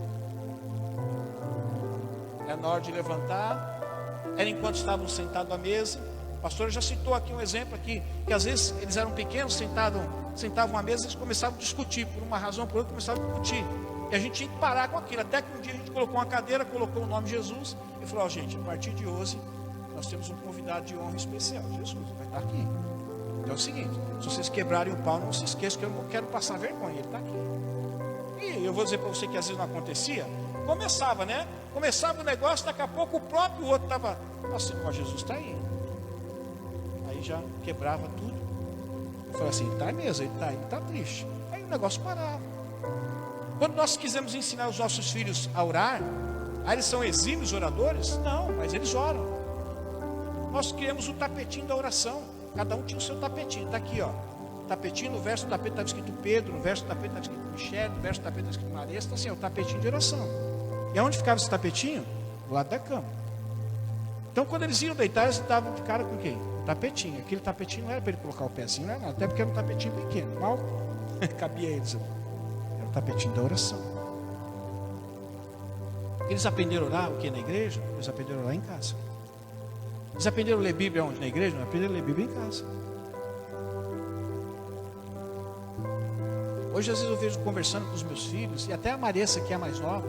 É na hora de levantar, era enquanto estavam sentados à mesa. O pastor já citou aqui um exemplo aqui, que às vezes eles eram pequenos, sentavam à mesa, eles começavam a discutir, por uma razão ou por outra começavam a discutir. E a gente tinha que parar com aquilo, até que um dia a gente colocou uma cadeira, colocou o nome de Jesus, e falou, gente, a partir de hoje, nós temos um convidado de honra especial, Jesus, vai estar aqui. Então é o seguinte, se vocês quebrarem o pau, não se esqueçam que eu não quero passar vergonha, ele está aqui. E eu vou dizer para você que às vezes não acontecia, começava, né? Começava o negócio, daqui a pouco o próprio outro estava assim, ó, Jesus está aí. Aí já quebrava tudo. Eu falei assim, está mesmo, ele está triste. Aí o negócio parava. Quando nós quisemos ensinar os nossos filhos a orar, eles são exímios oradores? Não, mas eles oram. Nós criamos o tapetinho da oração. Cada um tinha o seu tapetinho. Está aqui, ó. Tapetinho, no verso do tapete estava escrito Pedro, no verso do tapete estava escrito Michele, no verso do tapete estava escrito Maria. Então assim, é o tapetinho de oração. E aonde ficava esse tapetinho? Do lado da cama. Então quando eles iam deitar, eles estavam de cara com quem? Tapetinho. Aquele tapetinho não era para ele colocar o pezinho, não era nada. Até porque era um tapetinho pequeno. Mal cabia eles. Era o tapetinho da oração. Eles aprenderam a orar o que na igreja? Eles aprenderam a orar em casa. Eles aprenderam a ler Bíblia onde? Na igreja? Não aprenderam a ler Bíblia em casa. Hoje às vezes eu vejo conversando com os meus filhos, e até a Maressa, que é a mais nova,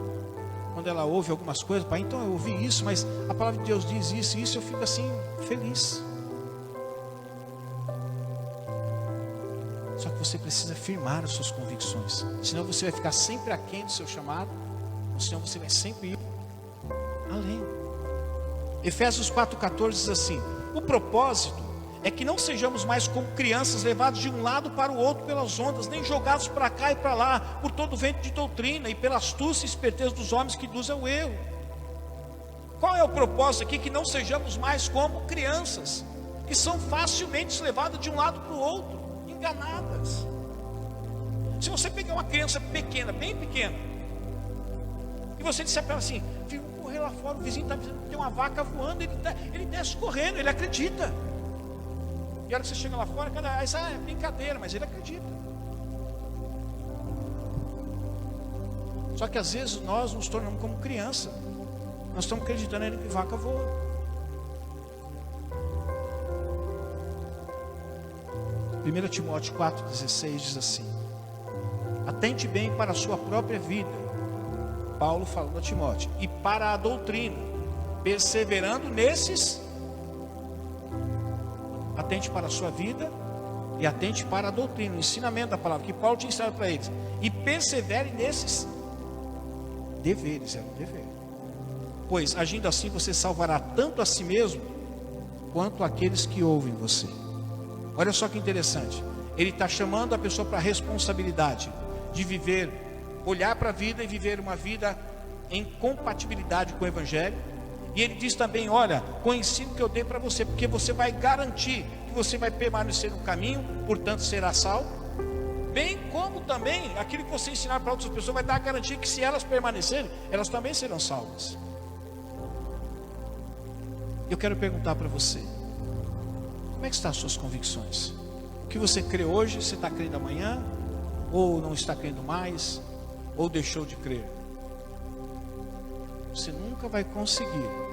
quando ela ouve algumas coisas, pai, então eu ouvi isso, mas a palavra de Deus diz isso, e isso eu fico assim, feliz. Só que você precisa firmar as suas convicções, senão você vai ficar sempre aquém do seu chamado, ou senão você vai sempre ir além. Efésios 4,14 diz assim, o propósito é que não sejamos mais como crianças levados de um lado para o outro pelas ondas, nem jogados para cá e para lá, por todo o vento de doutrina e pela astúcia e esperteza dos homens que induzem ao erro. Qual é o propósito aqui? Que não sejamos mais como crianças, que são facilmente levadas de um lado para o outro, enganadas. Se você pegar uma criança pequena, bem pequena, e você disser para ela assim, filho, vamos correr lá fora, o vizinho está dizendo que tem uma vaca voando, ele desce correndo, ele acredita. E a hora que você chega lá fora, é brincadeira, mas ele acredita. Só que às vezes nós nos tornamos como criança. Nós estamos acreditando em que vaca voa. Primeiro Timóteo 4,16 diz assim, atente bem para a sua própria vida, Paulo falando a Timóteo, e para a doutrina, perseverando nesses. Atente para a sua vida e atente para a doutrina, o ensinamento da palavra que Paulo tinha ensinado para eles, e persevere nesses deveres, é um dever, pois agindo assim você salvará tanto a si mesmo quanto aqueles que ouvem você. Olha só que interessante, ele está chamando a pessoa para a responsabilidade de viver, olhar para a vida e viver uma vida em compatibilidade com o Evangelho. E ele diz também, olha, com o ensino que eu dei para você, porque você vai garantir que você vai permanecer no caminho, portanto será salvo. Bem como também, aquilo que você ensinar para outras pessoas vai dar a garantia que se elas permanecerem, elas também serão salvas. Eu quero perguntar para você, como é que estão as suas convicções? O que você crê hoje, você está crendo amanhã? Ou não está crendo mais? Ou deixou de crer? Você nunca vai conseguir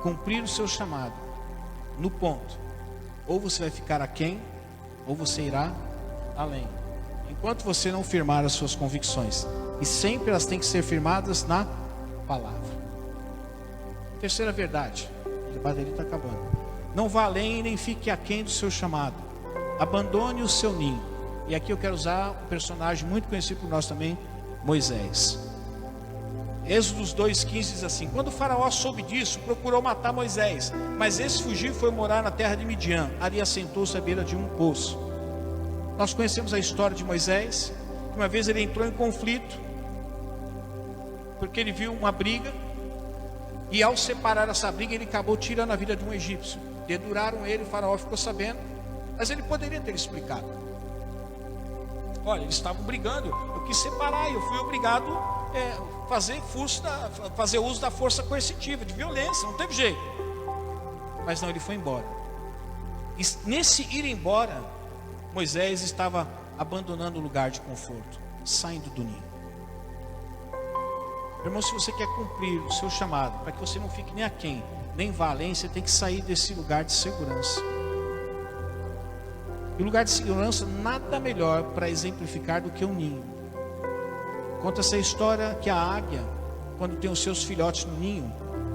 cumprir o seu chamado no ponto. Ou você vai ficar aquém, ou você irá além. Enquanto você não firmar as suas convicções, e sempre elas têm que ser firmadas na palavra. Terceira verdade, a bateria está acabando. Não vá além e nem fique aquém do seu chamado. Abandone o seu ninho. E aqui eu quero usar um personagem muito conhecido por nós também, Moisés. Êxodo 2,15 diz assim: quando o faraó soube disso, procurou matar Moisés, mas esse fugiu e foi morar na terra de Midian. Ali assentou-se à beira de um poço. Nós conhecemos a história de Moisés. Uma vez ele entrou em conflito, porque ele viu uma briga, e ao separar essa briga, ele acabou tirando a vida de um egípcio. Deduraram ele, o faraó ficou sabendo, mas ele poderia ter explicado: olha, eles estavam brigando, eu quis separar, eu fui obrigado a fazer uso da força coercitiva, de violência, não teve jeito. Mas não, ele foi embora. E nesse ir embora, Moisés estava abandonando o lugar de conforto, saindo do ninho. Irmão, se você quer cumprir o seu chamado, para que você não fique nem aquém, nem vá além, você tem que sair desse lugar de segurança. E o lugar de segurança, nada melhor para exemplificar do que um ninho. Conta essa história que a águia, quando tem os seus filhotes no ninho,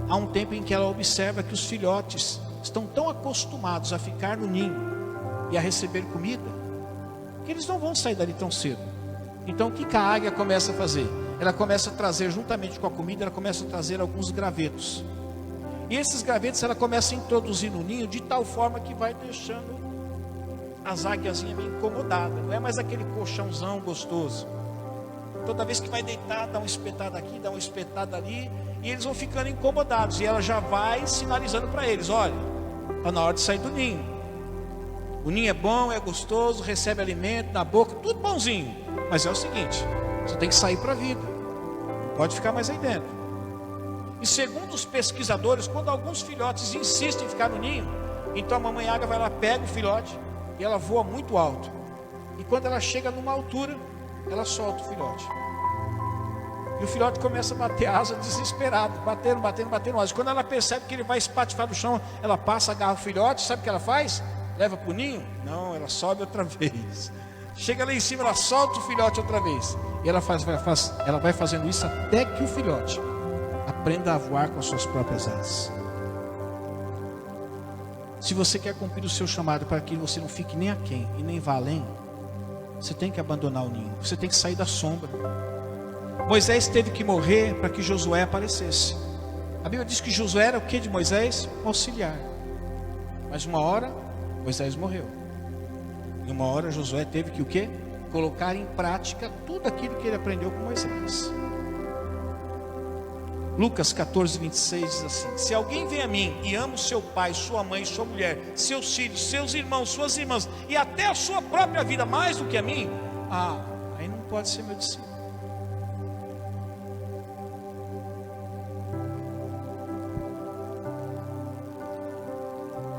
há um tempo em que ela observa que os filhotes estão tão acostumados a ficar no ninho e a receber comida, que eles não vão sair dali tão cedo. Então o que a águia começa a fazer? Ela começa a trazer, juntamente com a comida, ela começa a trazer alguns gravetos. E esses gravetos ela começa a introduzir no ninho de tal forma que vai deixando as águiazinhas meio incomodadas. Não é mais aquele colchãozão gostoso. Toda vez que vai deitar, dá uma espetada aqui, dá uma espetada ali, e eles vão ficando incomodados. E ela já vai sinalizando para eles: olha, está na hora de sair do ninho. O ninho é bom, é gostoso, recebe alimento na boca, tudo bonzinho. Mas é o seguinte, você tem que sair para a vida, não pode ficar mais aí dentro. E segundo os pesquisadores, quando alguns filhotes insistem em ficar no ninho, então a mamãe águia vai lá, pega o filhote e ela voa muito alto. E quando ela chega numa altura, ela solta o filhote. E o filhote começa a bater asa desesperado, batendo asa. Quando ela percebe que ele vai espatifar no chão, ela passa, agarra o filhote, sabe o que ela faz? Leva para o ninho? Não, ela sobe outra vez. Chega lá em cima, ela solta o filhote outra vez. E ela vai fazendo isso até que o filhote aprenda a voar com as suas próprias asas. Se você quer cumprir o seu chamado para que você não fique nem aquém e nem vá além, você tem que abandonar o ninho, você tem que sair da sombra. Moisés teve que morrer para que Josué aparecesse. A Bíblia diz que Josué era o que de Moisés? Um auxiliar. Mas uma hora Moisés morreu. E uma hora Josué teve que o quê? Colocar em prática tudo aquilo que ele aprendeu com Moisés. Lucas 14:26 diz assim: se alguém vem a mim e ama o seu pai, sua mãe, sua mulher, seus filhos, seus irmãos, suas irmãs e até a sua própria vida mais do que a mim, aí não pode ser meu discípulo.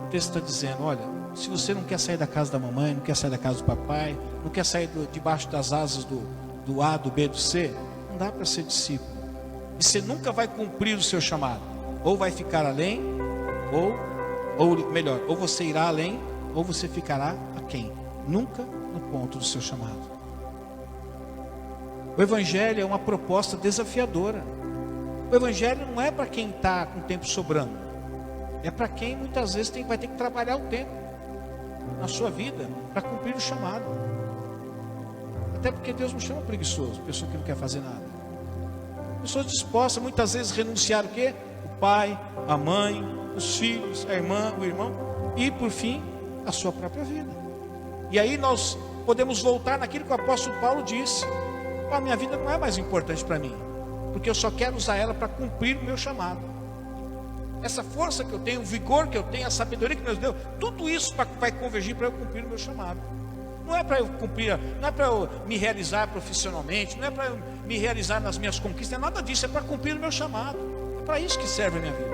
O texto está dizendo: olha, se você não quer sair da casa da mamãe, não quer sair da casa do papai, não quer sair debaixo das asas do A, do B, do C, não dá para ser discípulo. E você nunca vai cumprir o seu chamado. Ou vai ficar além, ou melhor, ou você irá além, ou você ficará aquém. Nunca no ponto do seu chamado. O Evangelho é uma proposta desafiadora. O Evangelho não é para quem está com tempo sobrando. É para quem muitas vezes vai ter que trabalhar o tempo na sua vida para cumprir o chamado. Até porque Deus não chama preguiçoso, pessoa que não quer fazer nada. Pessoas dispostas muitas vezes a renunciar o quê? O pai, a mãe, os filhos, a irmã, o irmão e por fim a sua própria vida. E aí nós podemos voltar naquilo que o apóstolo Paulo disse: a minha vida não é mais importante para mim, porque eu só quero usar ela para cumprir o meu chamado. Essa força que eu tenho, o vigor que eu tenho, a sabedoria que Deus deu, tudo isso vai convergir para eu cumprir o meu chamado. Não é para eu cumprir, não é para eu me realizar profissionalmente, não é para eu me realizar nas minhas conquistas, não é nada disso, é para cumprir o meu chamado. É para isso que serve a minha vida.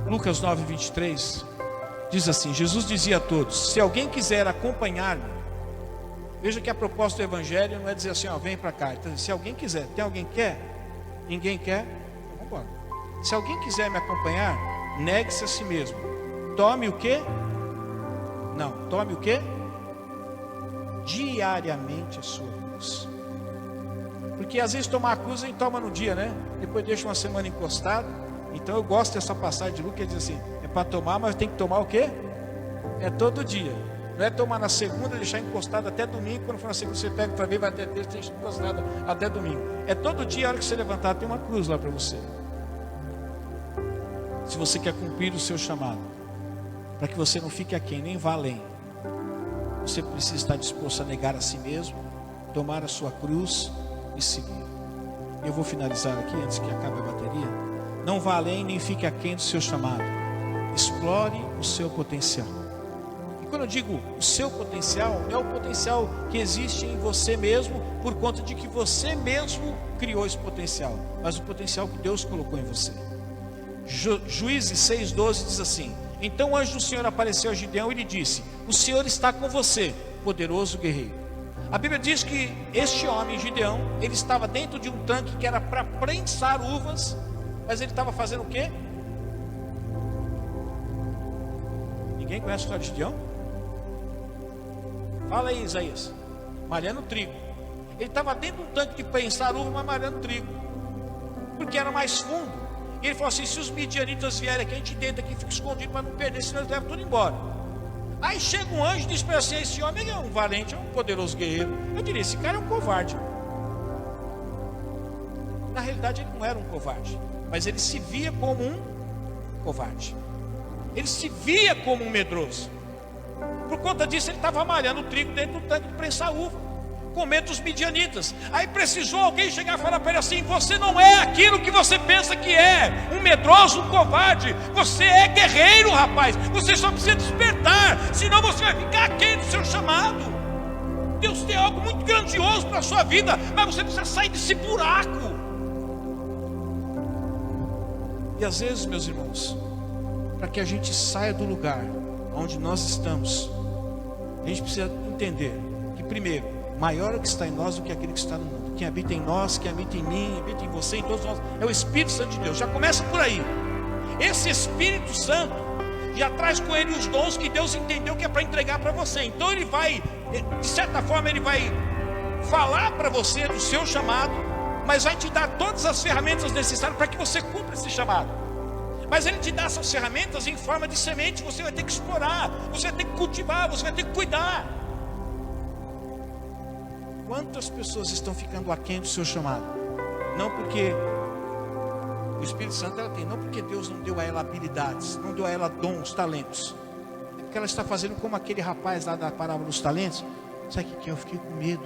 Lucas 9:23 diz assim: Jesus dizia a todos: se alguém quiser acompanhar-me, veja que a proposta do Evangelho não é dizer assim, vem para cá. Então, se alguém quiser, tem alguém que quer? Ninguém quer? Então vamos embora. Se alguém quiser me acompanhar, negue-se a si mesmo. Tome o quê? Não, tome o quê? Diariamente a sua cruz. Porque às vezes tomar a cruz a gente toma no dia, né? Depois deixa uma semana encostado. Então eu gosto dessa passagem de Lucas que diz assim: é para tomar, mas tem que tomar o quê? É todo dia. Não é tomar na segunda, deixar encostado até domingo. Quando for na segunda você pega para ver, vai até terça, deixa encostado até domingo. É todo dia, a hora que você levantar, tem uma cruz lá para você. Se você quer cumprir o seu chamado, para que você não fique aquém, nem vá além, você precisa estar disposto a negar a si mesmo, tomar a sua cruz e seguir. Eu vou finalizar aqui antes que acabe a bateria. Não vá além, nem fique aquém do seu chamado. Explore o seu potencial. E quando eu digo o seu potencial, é o potencial que existe em você mesmo, por conta de que você mesmo criou esse potencial, mas o potencial que Deus colocou em você. Juízes 6:12 diz assim: então o anjo do Senhor apareceu a Gideão e lhe disse: o Senhor está com você, poderoso guerreiro. A Bíblia diz que este homem, Gideão, ele estava dentro de um tanque que era para prensar uvas, mas ele estava fazendo o quê? Ninguém conhece a história de Gideão? Fala aí, Isaías. Malhando trigo. Ele estava dentro de um tanque de prensar uva, mas malhando trigo, porque era mais fundo. E ele falou assim: se os midianitas vierem aqui, a gente deita aqui, fica escondido para não perder, senão eles levam tudo embora. Aí chega um anjo e diz para ele assim: esse homem é um valente, é um poderoso guerreiro. Eu diria, esse cara é um covarde. Na realidade ele não era um covarde, mas ele se via como um covarde. Ele se via como um medroso. Por conta disso ele estava malhando trigo dentro do tanque de prensar uva, com medo dos midianitas. Aí precisou alguém chegar e falar para ele assim: você não é aquilo que você pensa que é, um medroso, um covarde. Você é guerreiro, rapaz. Você só precisa despertar, senão você vai ficar aquém do seu chamado. Deus tem algo muito grandioso para a sua vida, mas você precisa sair desse buraco. E às vezes, meus irmãos, para que a gente saia do lugar onde nós estamos, a gente precisa entender que, primeiro, maior é o que está em nós do que aquele que está no mundo. Quem habita em nós, quem habita em mim, habita em você, em todos nós, é o Espírito Santo de Deus. Já começa por aí. Esse Espírito Santo já traz com ele os dons que Deus entendeu que é para entregar para você. Então ele vai, de certa forma, ele vai falar para você do seu chamado, mas vai te dar todas as ferramentas necessárias para que você cumpra esse chamado. Mas ele te dá essas ferramentas em forma de semente. Você vai ter que explorar, você vai ter que cultivar, você vai ter que cuidar. Quantas pessoas estão ficando aquém do seu chamado? Não porque o Espírito Santo ela tem, não porque Deus não deu a ela habilidades, não deu a ela dons, talentos. É porque ela está fazendo como aquele rapaz lá da parábola dos talentos. Sabe o que é? Eu fiquei com medo.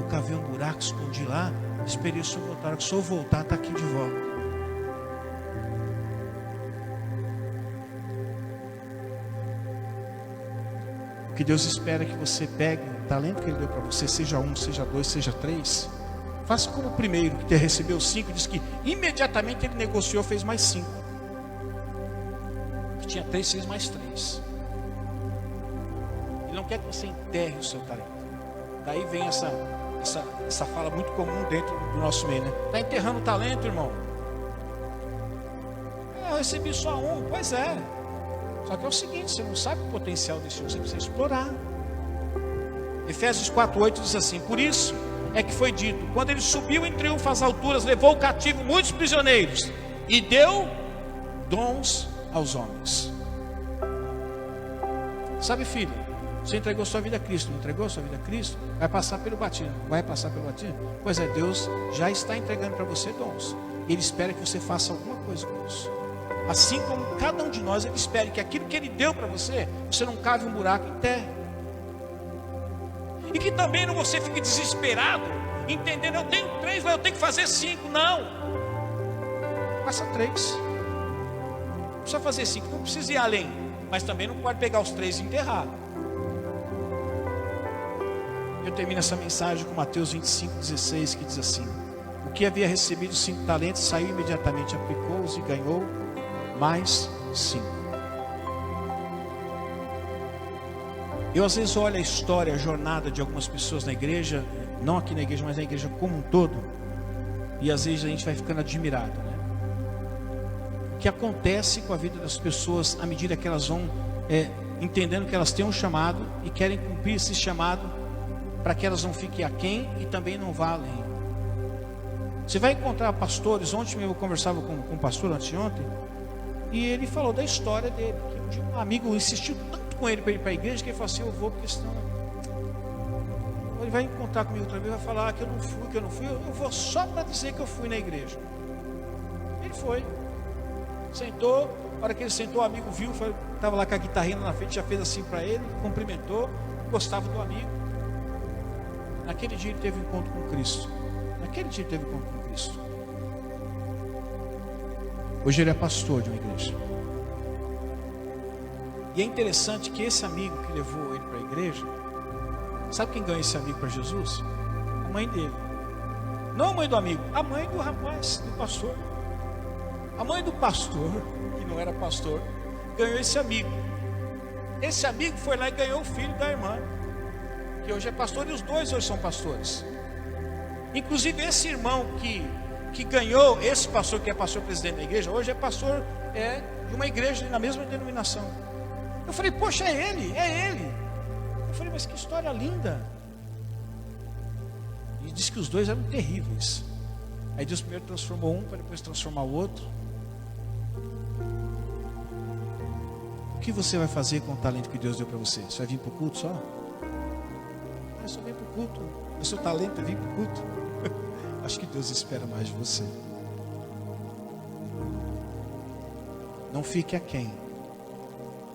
Eu cavei um buraco, escondi lá, esperei o senhor voltar. Se eu voltar, está aqui de volta. O que Deus espera é que você pegue o talento que Ele deu para você, seja um, seja dois, seja três. Faça como o primeiro, que recebeu 5, diz que imediatamente ele negociou, fez mais 5. Que tinha 3, fez mais 3. Ele não quer que você enterre o seu talento. Daí vem essa fala muito comum dentro do nosso meio, né? Está enterrando o talento, irmão? Eu recebi só um. Pois é. Só que é o seguinte, você não sabe o potencial desse um, você precisa explorar. Efésios 4:8 diz assim: por isso é que foi dito, quando ele subiu em triunfo às alturas, levou cativo muitos prisioneiros e deu dons aos homens. Sabe, filho, você entregou sua vida a Cristo, não entregou sua vida a Cristo? Vai passar pelo batismo, vai passar pelo batismo? Pois é, Deus já está entregando para você dons. Ele espera que você faça alguma coisa com isso. Assim como cada um de nós, Ele espera que aquilo que Ele deu para você, você não cave um buraco em terra. E que também não você fique desesperado, entendendo, eu tenho 3, mas eu tenho que fazer 5. Não. Faça 3. Não precisa fazer 5, não precisa ir além. Mas também não pode pegar os 3 e enterrar. Eu termino essa mensagem com Mateus 25:16, que diz assim: o que havia recebido 5 talentos, saiu imediatamente, aplicou-os e ganhou mais 5. Eu às vezes olho a história, a jornada de algumas pessoas na igreja, não aqui na igreja, mas na igreja como um todo, e às vezes a gente vai ficando admirado, né? que acontece com a vida das pessoas à medida que elas vão entendendo que elas têm um chamado e querem cumprir esse chamado, para que elas não fiquem aquém e também não vá além. Você vai encontrar pastores. Ontem mesmo eu conversava com um pastor anteontem, e ele falou da história dele, que um dia um amigo insistiu tanto com ele para ir para a igreja, que ele falou assim: eu vou, porque senão ele vai encontrar comigo outra vez, vai falar que eu não fui, eu vou só para dizer que eu fui na igreja. Ele foi, sentou. Na hora que ele sentou, o amigo viu, estava lá com a guitarrinha na frente, já fez assim para ele, cumprimentou, gostava do amigo. Naquele dia ele teve um encontro com Cristo. Hoje ele é pastor de uma igreja. E é interessante que esse amigo que levou ele para a igreja, sabe quem ganhou esse amigo para Jesus? A mãe dele. Não a mãe do amigo, a mãe do rapaz, do pastor. A mãe do pastor, que não era pastor, ganhou esse amigo. Esse amigo foi lá e ganhou o filho da irmã, que hoje é pastor, e os dois hoje são pastores. Inclusive esse irmão que ganhou esse pastor, que é pastor presidente da igreja, hoje é pastor de uma igreja na mesma denominação. Eu falei: poxa, é ele. Eu falei: mas que história linda. E disse que os dois eram terríveis. Aí Deus primeiro transformou um, para depois transformar o outro. O que você vai fazer com o talento que Deus deu para você? Você vai vir para o culto só? Eu só venho para o culto. O seu talento é vir para o culto. Acho que Deus espera mais de você. Não fique aquém.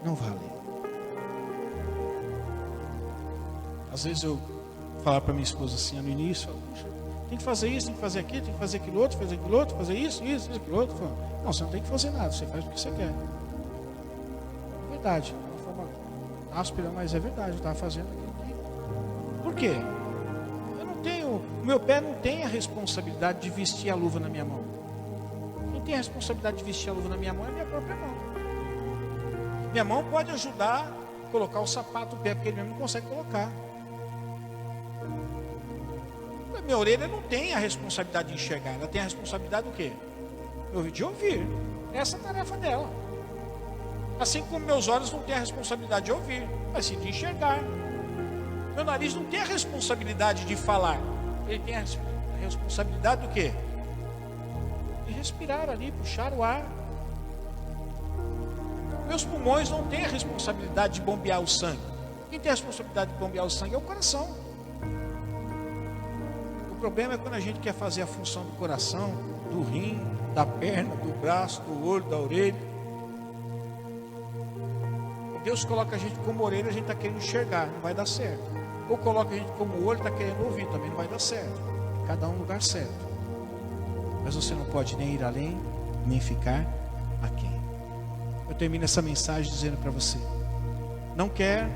Não vale. Às vezes eu falava para minha esposa assim no início: tem que fazer isso, tem que fazer aquilo, tem que fazer aquilo outro, fazer isso, aquilo outro. Não, você não tem que fazer nada, você faz o que você quer. É verdade, de uma forma áspera, mas é verdade, eu estava fazendo aquilo. Por quê? O meu pé não tem a responsabilidade de vestir a luva na minha mão. Quem tem a responsabilidade de vestir a luva na minha mão é a minha própria mão. Minha mão pode ajudar a colocar o sapato no pé, porque ele mesmo não consegue colocar. Minha orelha não tem a responsabilidade de enxergar, ela tem a responsabilidade do quê? De ouvir. Essa é a tarefa dela. Assim como meus olhos não têm a responsabilidade de ouvir, mas sim de enxergar. Meu nariz não tem a responsabilidade de falar, ele tem a responsabilidade do quê? De respirar ali, puxar o ar. Meus pulmões não têm a responsabilidade de bombear o sangue. Quem tem a responsabilidade de bombear o sangue é o coração. O problema é quando a gente quer fazer a função do coração, do rim, da perna, do braço, do olho, da orelha. Deus coloca a gente como orelha, a gente está querendo enxergar, não vai dar certo. Ou coloca a gente como olho, está querendo ouvir, também não vai dar certo. Cada um no lugar certo. Mas você não pode nem ir além, nem ficar aquém. Eu termino essa mensagem dizendo para você: não quer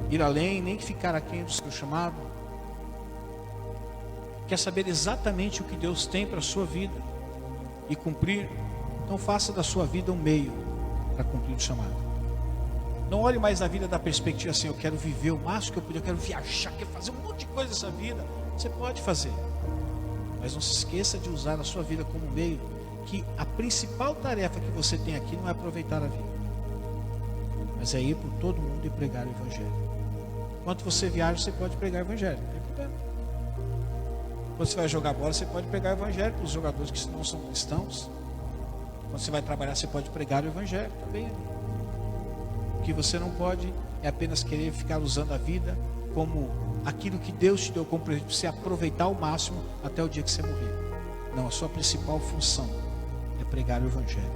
ir além, nem ficar aquém do seu chamado? Quer saber exatamente o que Deus tem para a sua vida e cumprir? Então faça da sua vida um meio para cumprir o chamado. Não olhe mais a vida da perspectiva assim: eu quero viver o máximo que eu puder, eu quero viajar, quero fazer um monte de coisa nessa vida. Você pode fazer, mas não se esqueça de usar a sua vida como meio, que a principal tarefa que você tem aqui não é aproveitar a vida, mas é ir por todo mundo e pregar o Evangelho. Enquanto você viaja, você pode pregar o Evangelho, não tem problema. Quando você vai jogar bola, você pode pregar o Evangelho para os jogadores que não são cristãos. Quando você vai trabalhar, você pode pregar o Evangelho também. O que você não pode é apenas querer ficar usando a vida como aquilo que Deus te deu como presente, para você aproveitar ao máximo até o dia que você morrer. Não, a sua principal função é pregar o Evangelho,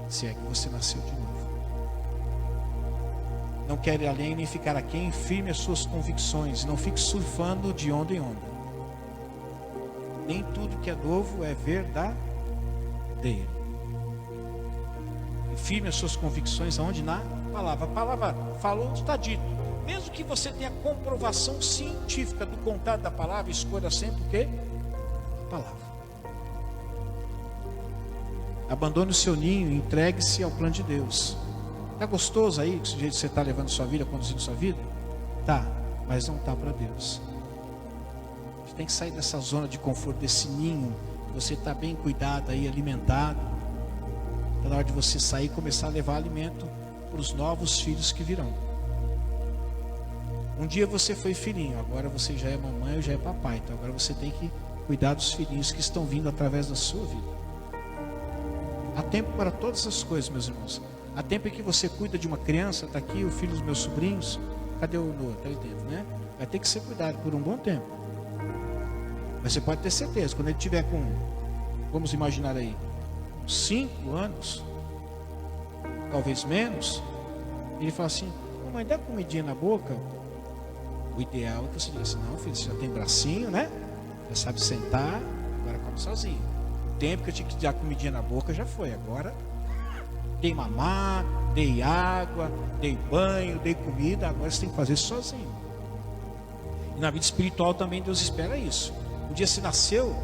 se é que você nasceu de novo. Não quer ir além nem ficar aquém, firme as suas convicções, não fique surfando de onda em onda. Nem tudo que é novo é verdadeiro. E firme as suas convicções aonde? Na palavra. A palavra falou, está dito. Mesmo que você tenha comprovação científica do contato da palavra, escolha sempre o quê? A palavra. Abandone o seu ninho e entregue-se ao plano de Deus. Está gostoso aí, do jeito que você está levando sua vida, conduzindo sua vida? Tá, mas não está para Deus. Você tem que sair dessa zona de conforto, desse ninho você está bem cuidado aí, alimentado. Está na hora de você sair e começar a levar alimento para os novos filhos que virão. Um dia você foi filhinho, agora você já é mamãe ou já é papai. Então agora você tem que cuidar dos filhinhos que estão vindo através da sua vida. Há tempo para todas as coisas, meus irmãos. Há tempo em que você cuida de uma criança. Está aqui o filho dos meus sobrinhos. Cadê o Noah? Está ali dentro, né? Vai ter que ser cuidado por um bom tempo. Mas você pode ter certeza, quando ele tiver com, vamos imaginar aí, 5 anos, talvez menos, ele fala assim: mamãe, dá comidinha na boca. O ideal é que você diga assim: não, filho, você já tem bracinho, né? Já sabe sentar, agora come sozinho. O tempo que eu tinha que dar comidinha na boca já foi. Agora dei mamar, dei água, dei banho, dei comida. Agora você tem que fazer isso sozinho. E na vida espiritual também Deus espera isso. Um dia você nasceu,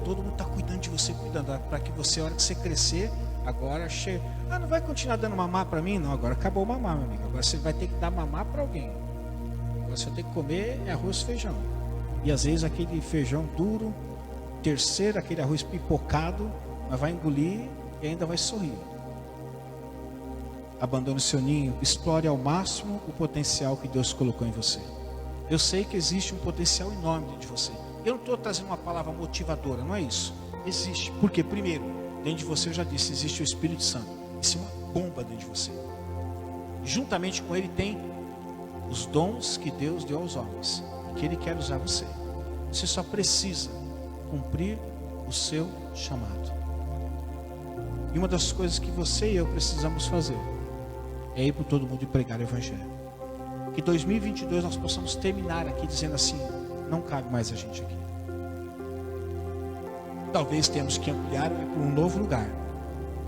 todo mundo está cuidando de você, cuidando, para que você, a hora que você crescer, agora chega. Ah, não vai continuar dando mamar para mim? Não, agora acabou o mamar, meu amigo. Agora você vai ter que dar mamar para alguém. Agora você vai ter que comer arroz e feijão. E às vezes aquele feijão duro, terceiro, aquele arroz pipocado, mas vai engolir e ainda vai sorrir. Abandone o seu ninho, explore ao máximo o potencial que Deus colocou em você. Eu sei que existe um potencial enorme dentro de você. Eu não estou trazendo uma palavra motivadora, não é isso. Existe, porque primeiro, dentro de você, eu já disse, existe o Espírito Santo. Isso é uma bomba dentro de você. E juntamente com ele tem os dons que Deus deu aos homens, e que ele quer usar você. Você só precisa cumprir o seu chamado. E uma das coisas que você e eu precisamos fazer é ir por todo mundo e pregar o Evangelho. Que 2022 nós possamos terminar aqui dizendo assim: não cabe mais a gente aqui. Talvez temos que ampliar para um novo lugar.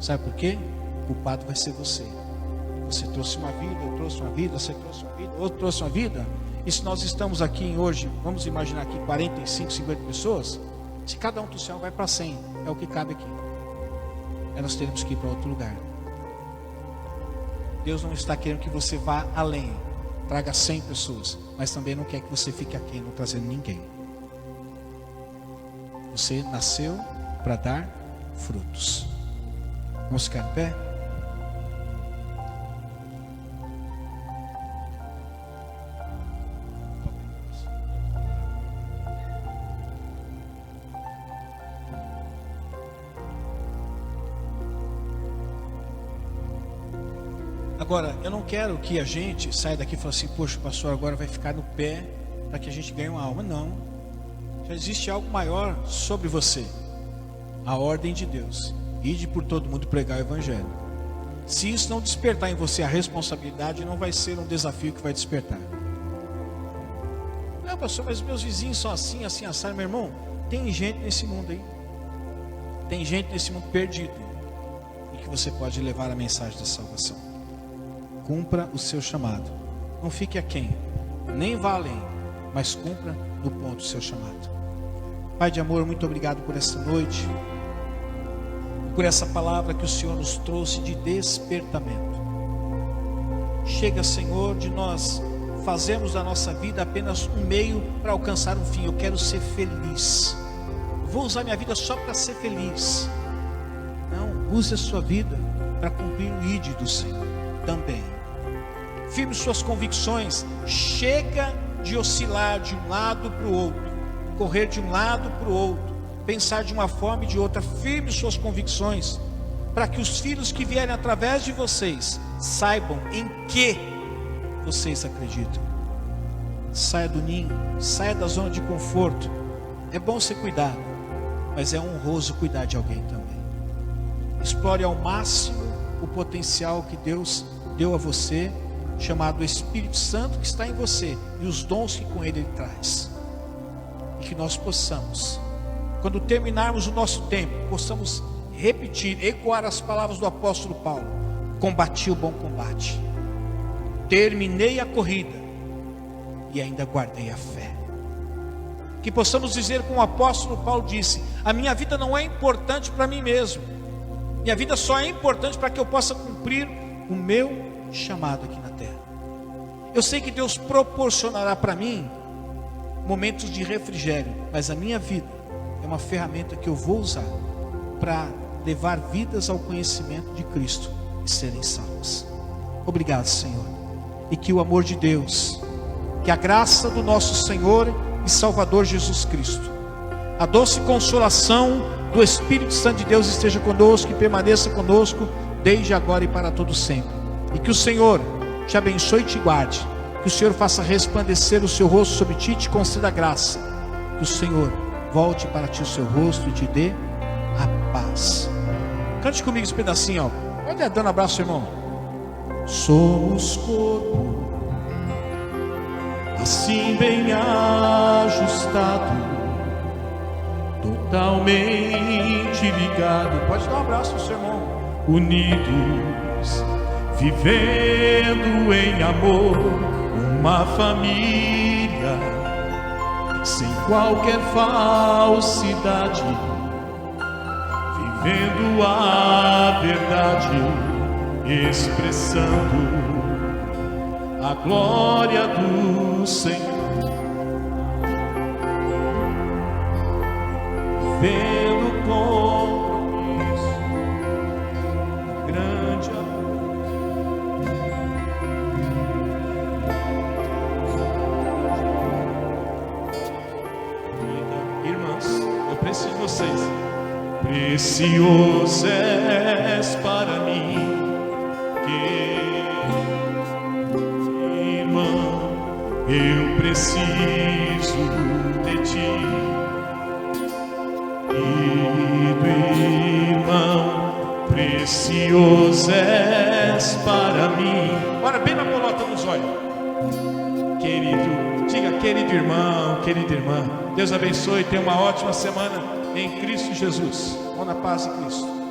Sabe por quê? O culpado vai ser você. Você trouxe uma vida, eu trouxe uma vida, você trouxe uma vida, outro trouxe uma vida. E se nós estamos aqui hoje, vamos imaginar aqui 45, 50 pessoas, se cada um trouxer, vai para 100, é o que cabe aqui. Aí nós teremos que ir para outro lugar. Deus não está querendo que você vá além, traga 100 pessoas, mas também não quer que você fique aqui, não trazendo ninguém. Você nasceu para dar frutos. Vamos ficar em pé? Agora, eu não quero que a gente saia daqui e fale assim: poxa, o pastor agora vai ficar no pé para que a gente ganhe uma alma. Não. Já existe algo maior sobre você. A ordem de Deus. Ide por todo mundo pregar o Evangelho. Se isso não despertar em você a responsabilidade, não vai ser um desafio que vai despertar. Não, pastor, mas meus vizinhos são assim, assim, assado. Meu irmão, tem gente nesse mundo aí. Tem gente nesse mundo perdido. E que você pode levar a mensagem da salvação. Cumpra o seu chamado. Não fique aquém, nem vá além, mas cumpra no ponto o seu chamado. Pai de amor, muito obrigado por essa noite, por essa palavra que o Senhor nos trouxe de despertamento. Chega, Senhor, de nós fazermos da nossa vida apenas um meio para alcançar um fim. Eu quero ser feliz. Vou usar minha vida só para ser feliz. Não, use a sua vida para cumprir o ID do Senhor também. Firme suas convicções. Chega de oscilar de um lado para o outro, correr de um lado para o outro, pensar de uma forma e de outra. Firme suas convicções, para que os filhos que vierem através de vocês saibam em que vocês acreditam. Saia do ninho, saia da zona de conforto. É bom ser cuidado, mas é honroso cuidar de alguém também. Explore ao máximo o potencial que Deus deu a você, chamado Espírito Santo, que está em você, e os dons que com ele traz. E que nós possamos, quando terminarmos o nosso tempo, possamos repetir, ecoar as palavras do apóstolo Paulo: combati o bom combate, terminei a corrida e ainda guardei a fé. Que possamos dizer como o apóstolo Paulo disse: a minha vida não é importante para mim mesmo, minha vida só é importante para que eu possa cumprir o meu chamado aqui na terra. Eu sei que Deus proporcionará para mim momentos de refrigério, mas a minha vida é uma ferramenta que eu vou usar para levar vidas ao conhecimento de Cristo e serem salvas. Obrigado, Senhor. E que o amor de Deus, que a graça do nosso Senhor e Salvador Jesus Cristo, a doce consolação do Espírito Santo de Deus esteja conosco e permaneça conosco desde agora e para todo sempre. E que o Senhor te abençoe e te guarde. Que o Senhor faça resplandecer o seu rosto sobre ti e te conceda graça. Que o Senhor volte para ti o seu rosto e te dê a paz. Cante comigo esse pedacinho, ó. Olha, dando abraço, irmão. Somos corpo, assim bem ajustado, totalmente ligado. Pode dar um abraço ao seu irmão. Unidos, vivendo em amor, uma família, sem qualquer falsidade, vivendo a verdade, expressando a glória do Senhor, vivendo compromisso, grande amor. Irmãs, eu preciso de vocês. Precioso és para mim, irmão, eu preciso de ti. Querido irmão, precioso és para mim. Bora bem na bolota nos olhos. Querido, diga querido irmão, querida irmã. Deus abençoe, tenha uma ótima semana em Cristo Jesus. Vão na paz de Cristo.